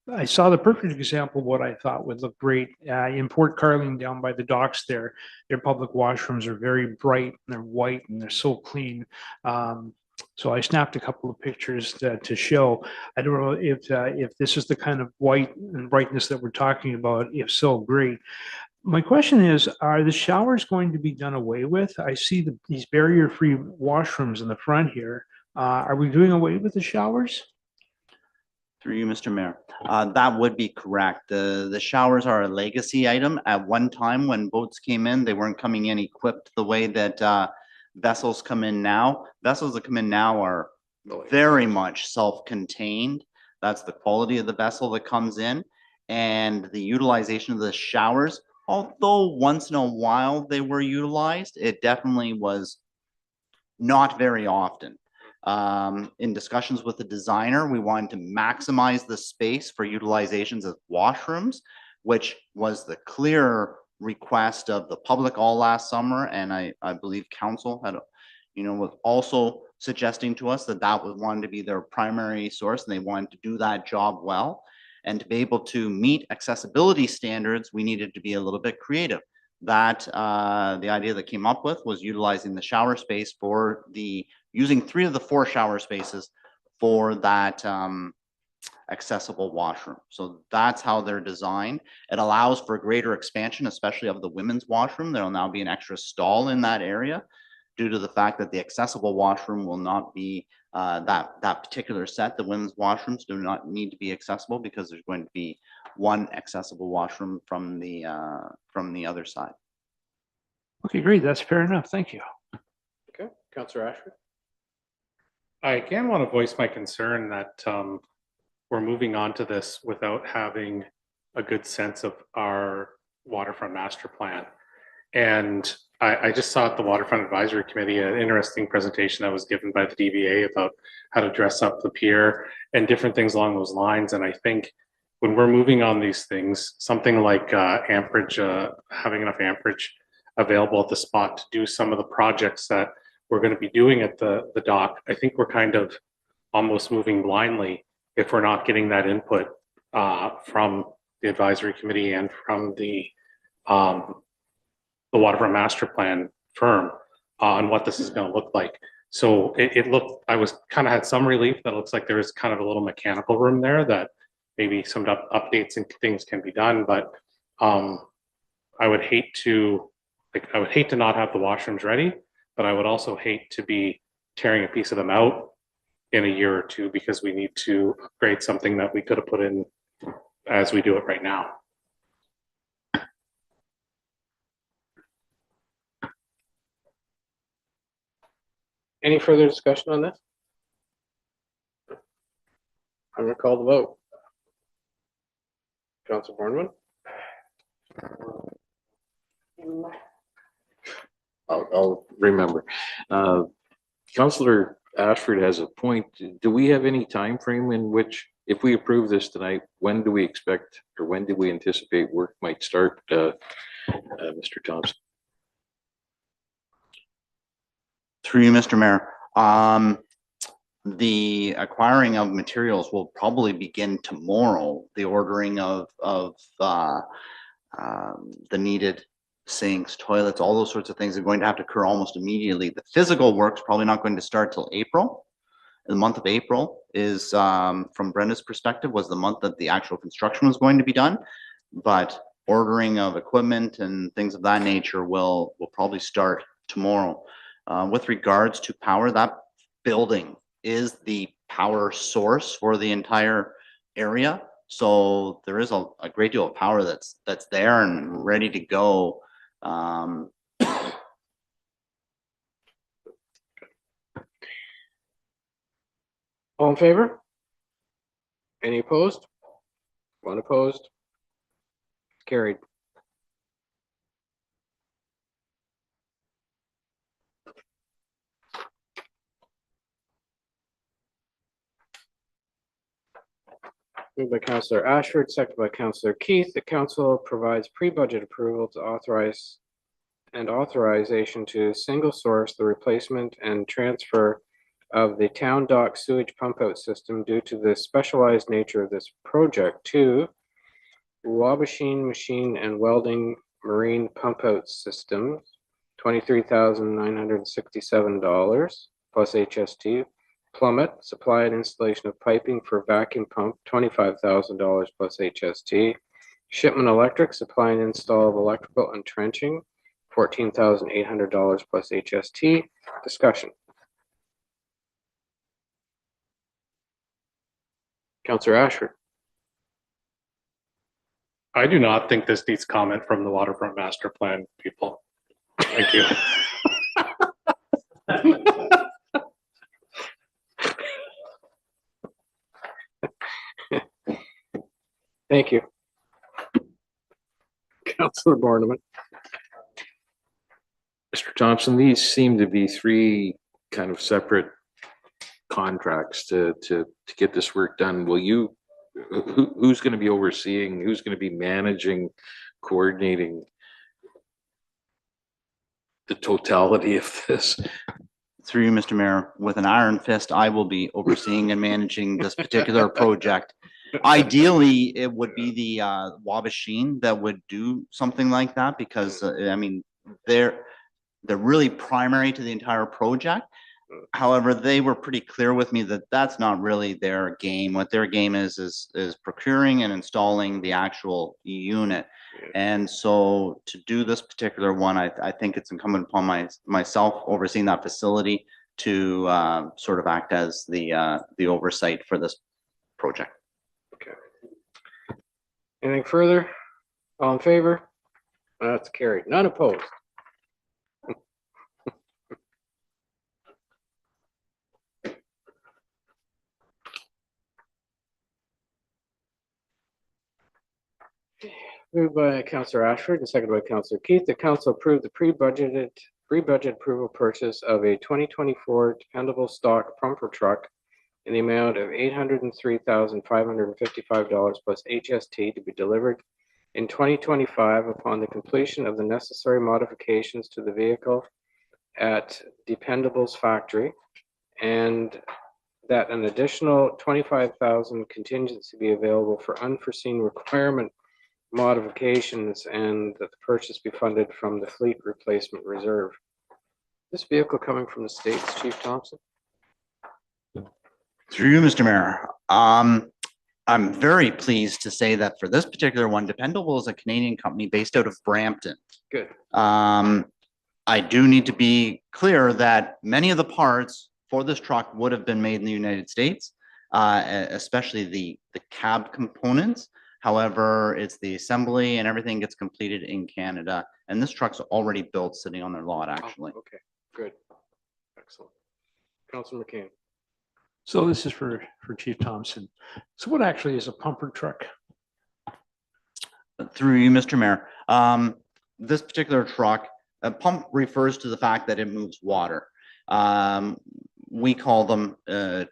I saw the perfect example of what I thought would look great. In Port Carling down by the docks there, their public washrooms are very bright and they're white and they're so clean. So I snapped a couple of pictures to show. I don't know if this is the kind of white and brightness that we're talking about. If so, great. My question is, are the showers going to be done away with? I see these barrier-free washrooms in the front here. Are we doing away with the showers? Through you, Mr. Mayor. That would be correct. The showers are a legacy item. At one time, when boats came in, they weren't coming in equipped the way that vessels come in now. Vessels that come in now are very much self-contained. That's the quality of the vessel that comes in. And the utilization of the showers, although once in a while they were utilized, it definitely was not very often. In discussions with the designer, we wanted to maximize the space for utilizations of washrooms, which was the clear request of the public all last summer. And I believe council had, was also suggesting to us that that was wanted to be their primary source and they wanted to do that job well. And to be able to meet accessibility standards, we needed to be a little bit creative. That the idea that came up with was utilizing the shower space for using 3 of the 4 shower spaces for that accessible washroom. So that's how they're designed. It allows for greater expansion, especially of the women's washroom. There'll now be an extra stall in that area due to the fact that the accessible washroom will not be that particular set. The women's washrooms do not need to be accessible because there's going to be one accessible washroom from the other side. Okay, great. That's fair enough. Thank you. Okay, Councillor Ashford. I again want to voice my concern that we're moving on to this without having a good sense of our waterfront master plan. And I just saw at the Waterfront Advisory Committee an interesting presentation that was given by the DVA about how to dress up the pier and different things along those lines. And I think when we're moving on these things, something like amperage, having enough amperage available at the spot to do some of the projects that we're going to be doing at the dock, I think we're kind of almost moving blindly if we're not getting that input from the advisory committee and from the Waterfront Master Plan firm on what this is going to look like. So it looked, I was kind of had some relief that it looks like there is kind of a little mechanical room there that maybe some updates and things can be done, but I would hate to not have the washrooms ready, but I would also hate to be tearing a piece of them out in a year or two because we need to upgrade something that we could have put in as we do it right now. Any further discussion on this? I'm going to call the vote. Councillor Bornman. I'll remember. Councillor Ashford has a point. Do we have any time frame in which, if we approve this tonight, when do we expect or when do we anticipate work might start, Mr. Thompson? Through you, Mr. Mayor. The acquiring of materials will probably begin tomorrow. The ordering of the needed sinks, toilets, all those sorts of things are going to have to occur almost immediately. The physical work's probably not going to start till April. The month of April is, from Brenda's perspective, was the month that the actual construction was going to be done. But ordering of equipment and things of that nature will probably start tomorrow. With regards to power, that building is the power source for the entire area. So there is a great deal of power that's there and ready to go. All in favor? Any opposed? One opposed? Carried. Moved by Councillor Ashford, seconded by Councillor Keith. The council provides pre-budget approval to authorize and authorization to single source the replacement and transfer of the town dock sewage pump out system due to the specialized nature of this project to Wabashine Machine and Welding Marine Pump Out System, $23,967 plus HST. Plummet, supply and installation of piping for vacuum pump, $25,000 plus HST. Shipman Electric, supply and install of electrical and trenching, $14,800 plus HST. Discussion. Councillor Ashford. I do not think this needs comment from the waterfront master plan people. Thank you. Thank you. Councillor Borneman. Mr. Thompson, these seem to be three kind of separate contracts to get this work done. Will you, who's going to be overseeing, who's going to be managing, coordinating the totality of this? Through you, Mr. Mayor, with an iron fist, I will be overseeing and managing this particular project. Ideally, it would be the Wabashine that would do something like that because, I mean, they're really primary to the entire project. However, they were pretty clear with me that that's not really their game. What their game is procuring and installing the actual unit. And so to do this particular one, I think it's incumbent upon myself overseeing that facility to sort of act as the oversight for this project. Okay. Anything further? All in favor? That's carried. None opposed. Moved by Councillor Ashford and seconded by Councillor Keith. The council approved the pre-budget approval purchase of a 2024 dependable stock pumper truck in the amount of $803,555 plus HST to be delivered in 2025 upon the completion of the necessary modifications to the vehicle at Dependable's factory, and that an additional $25,000 contingency be available for unforeseen requirement modifications, and that the purchase be funded from the fleet replacement reserve. This vehicle coming from the States, Chief Thompson? Through you, Mr. Mayor. I'm very pleased to say that for this particular one, Dependable is a Canadian company based out of Brampton. Good. I do need to be clear that many of the parts for this truck would have been made in the United States, especially the cab components. However, it's the assembly and everything gets completed in Canada. And this truck's already built sitting on their lot, actually. Oh, okay, good. Excellent. Councilor McCain. So this is for Chief Thompson. So what actually is a pumper truck? Through you, Mr. Mayor. This particular truck, a pump refers to the fact that it moves water. We call them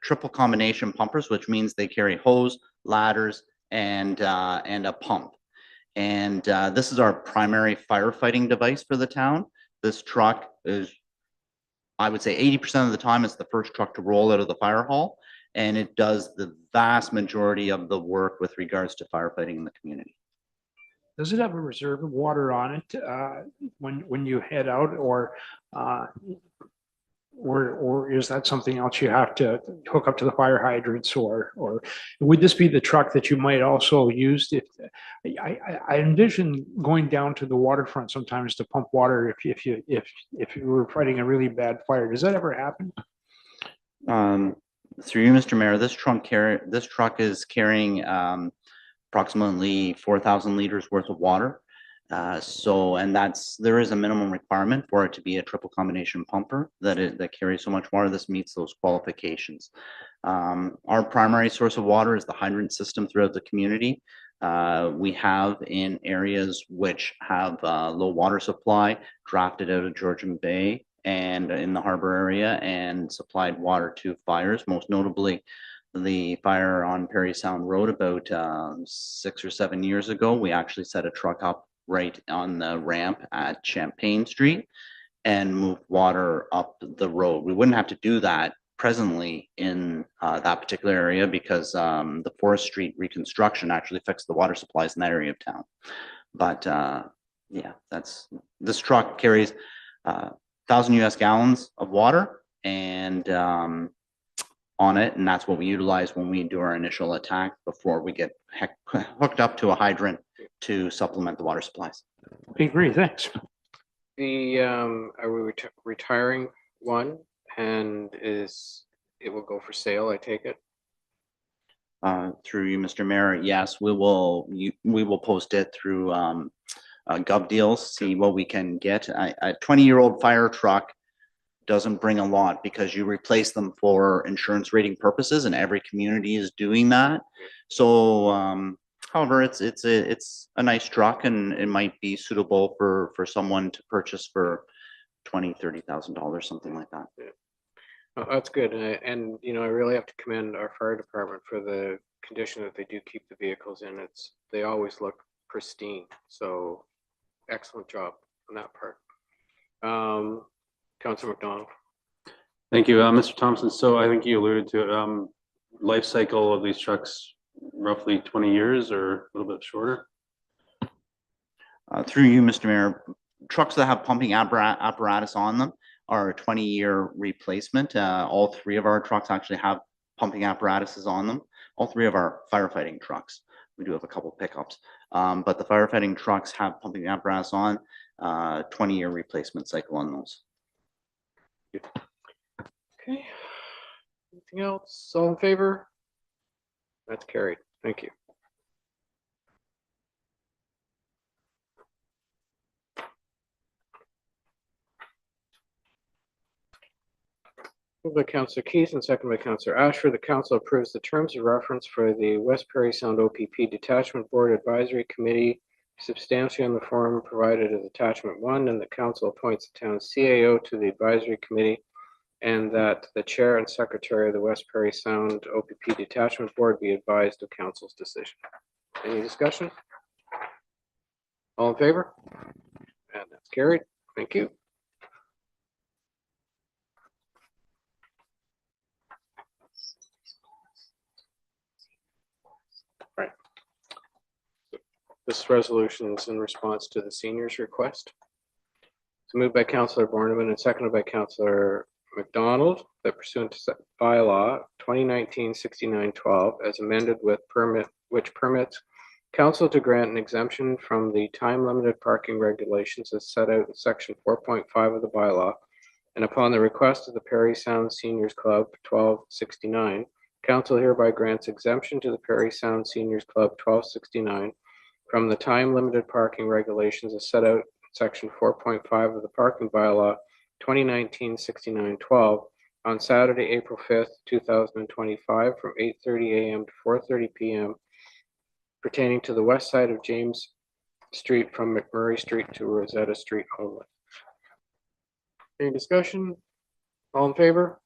triple combination pumpers, which means they carry hose, ladders, and a pump. And this is our primary firefighting device for the town. This truck is, I would say 80% of the time, it's the first truck to roll out of the fire hall, and it does the vast majority of the work with regards to firefighting in the community. Does it have a reserve of water on it when you head out, or is that something else you have to hook up to the fire hydrants, or would this be the truck that you might also use if I envision going down to the waterfront sometimes to pump water if you were fighting a really bad fire? Does that ever happen? Through you, Mr. Mayor, this truck is carrying approximately 4,000 liters worth of water. And there is a minimum requirement for it to be a triple combination pumper that carries so much water. This meets those qualifications. Our primary source of water is the hydrant system throughout the community. We have in areas which have low water supply drafted out of Georgian Bay and in the harbor area and supplied water to fires, most notably the fire on Parry Sound Road about 6 or 7 years ago. We actually set a truck up right on the ramp at Champagne Street and moved water up the road. We wouldn't have to do that presently in that particular area because the Forest Street reconstruction actually fixed the water supplies in that area of town. But yeah, this truck carries 1,000 US gallons of water and on it, and that's what we utilize when we do our initial attack before we get hooked up to a hydrant to supplement the water supplies. Okay, great, thanks. Are we retiring one, and it will go for sale, I take it? Through you, Mr. Mayor, yes, we will post it through Gov Deals, see what we can get. A 20-year-old fire truck doesn't bring a lot because you replace them for insurance rating purposes, and every community is doing that. So, however, it's a nice truck, and it might be suitable for someone to purchase for $20,000-$30,000, something like that. Yeah. Oh, that's good, and you know, I really have to commend our fire department for the condition that they do keep the vehicles in. They always look pristine, so excellent job on that part. Councilor McDonald. Thank you, Mr. Thompson. So I think you alluded to it. Life cycle of these trucks, roughly 20 years or a little bit shorter. Through you, Mr. Mayor, trucks that have pumping apparatus on them are a 20-year replacement. All three of our trucks actually have pumping apparatuses on them. All three of our firefighting trucks. We do have a couple pickups, but the firefighting trucks have pumping apparatus on. 20-year replacement cycle on those. Okay. Anything else? All in favor? That's carried. Thank you. Moved by Councillor Keith and second by Councillor Ashford. The council approves the terms of reference for the West Parry Sound OPP Detachment Board Advisory Committee substantially on the form provided as attachment 1, and the council appoints the town's CAO to the advisory committee, and that the chair and secretary of the West Parry Sound OPP Detachment Board be advised of council's decision. Any discussion? All in favor? And that's carried. Thank you. Right. This resolution is in response to the seniors' request. It's moved by Councillor Borneman and seconded by Councillor McDonald that pursuant to bylaw 2019-69-12 as amended with which permits council to grant an exemption from the time-limited parking regulations as set out in section 4.5 of the bylaw, and upon the request of the Parry Sound Seniors Club 1269, council hereby grants exemption to the Parry Sound Seniors Club 1269 from the time-limited parking regulations as set out in section 4.5 of the parking bylaw 2019-69-12 on Saturday, April 5th, 2025 from 8:30 a.m. to 4:30 p.m. pertaining to the west side of James Street from McMurray Street to Rosetta Street only. Any discussion? All in favor?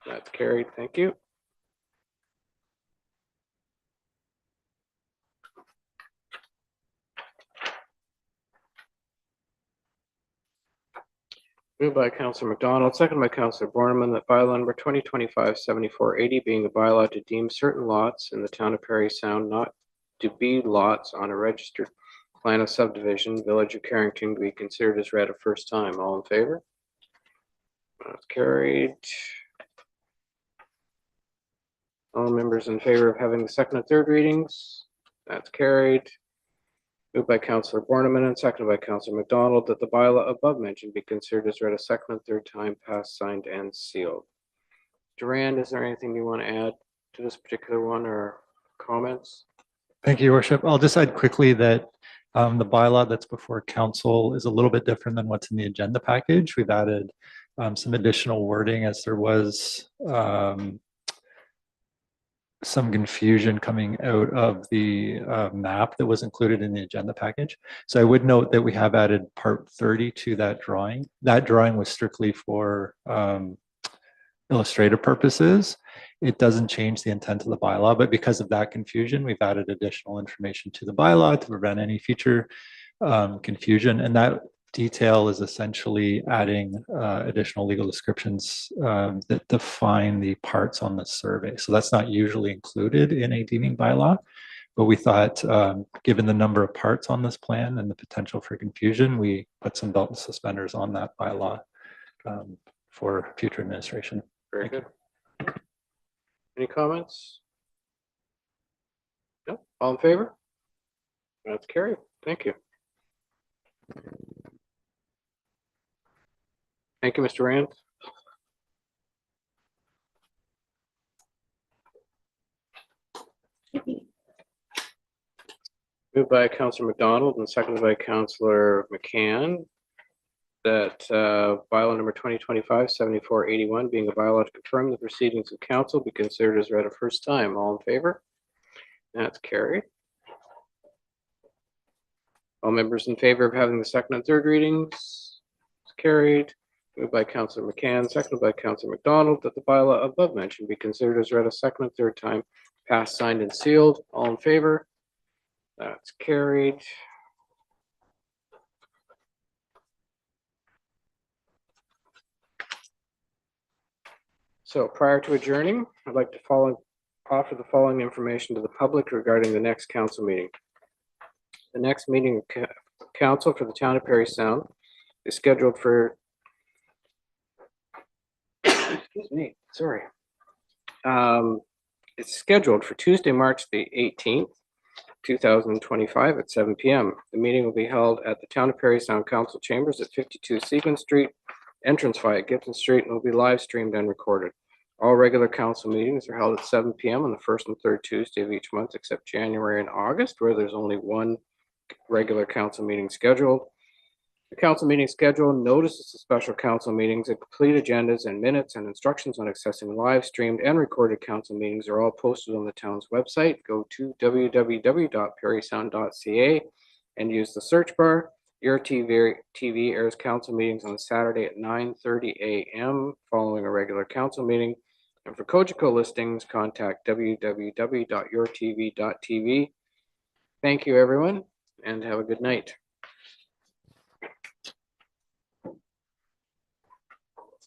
That's carried. Thank you. Moved by Councillor McDonald, second by Councillor Borneman, that bylaw number 2025-7480 being a bylaw to deem certain lots in the town of Parry Sound not to be lots on a registered plan of subdivision, Village of Carrington, to be considered as read a first time. All in favor? That's carried. All members in favor of having the second and third readings? That's carried. Moved by Councillor Borneman and seconded by Councillor McDonald that the bylaw above mentioned be considered as read a second and third time, passed, signed, and sealed. Durand, is there anything you want to add to this particular one or comments? Thank you, Your Worship. I'll just add quickly that the bylaw that's before council is a little bit different than what's in the agenda package. We've added some additional wording as there was some confusion coming out of the map that was included in the agenda package. So I would note that we have added part 30 to that drawing. That drawing was strictly for illustrative purposes. It doesn't change the intent of the bylaw, but because of that confusion, we've added additional information to the bylaw to prevent any future confusion. And that detail is essentially adding additional legal descriptions that define the parts on the survey. So that's not usually included in a deeming bylaw, but we thought, given the number of parts on this plan and the potential for confusion, we put some belt and suspenders on that bylaw for future administration. Very good. Any comments? No, all in favor? That's carried. Thank you. Thank you, Mr. Rand. Moved by Councillor McDonald and seconded by Councillor McCann that bylaw number 2025-7481 being a bylaw to confirm the proceedings of council be considered as read a first time. All in favor? That's carried. All members in favor of having the second and third readings? It's carried. Moved by Councillor McCann, seconded by Councillor McDonald, that the bylaw above mentioned be considered as read a second and third time, passed, signed, and sealed. All in favor? That's carried. So prior to adjourning, I'd like to offer the following information to the public regarding the next council meeting. The next meeting of council for the town of Parry Sound is scheduled for excuse me, sorry. It's scheduled for Tuesday, March the 18th, 2025 at 7 p.m. The meeting will be held at the Town of Parry Sound Council Chambers at 52 Seaman Street, entrance via Gibson Street, and will be live streamed and recorded. All regular council meetings are held at 7 p.m. on the first and third Tuesday of each month, except January and August, where there's only one regular council meeting scheduled. The council meeting schedule, notices of special council meetings, and complete agendas and minutes and instructions on accessing live streamed and recorded council meetings are all posted on the town's website. Go to www.parrysound.ca and use the search bar. Your TV airs council meetings on Saturday at 9:30 a.m. following a regular council meeting. And for Cogeco listings, contact www.yourtv.tv. Thank you, everyone, and have a good night.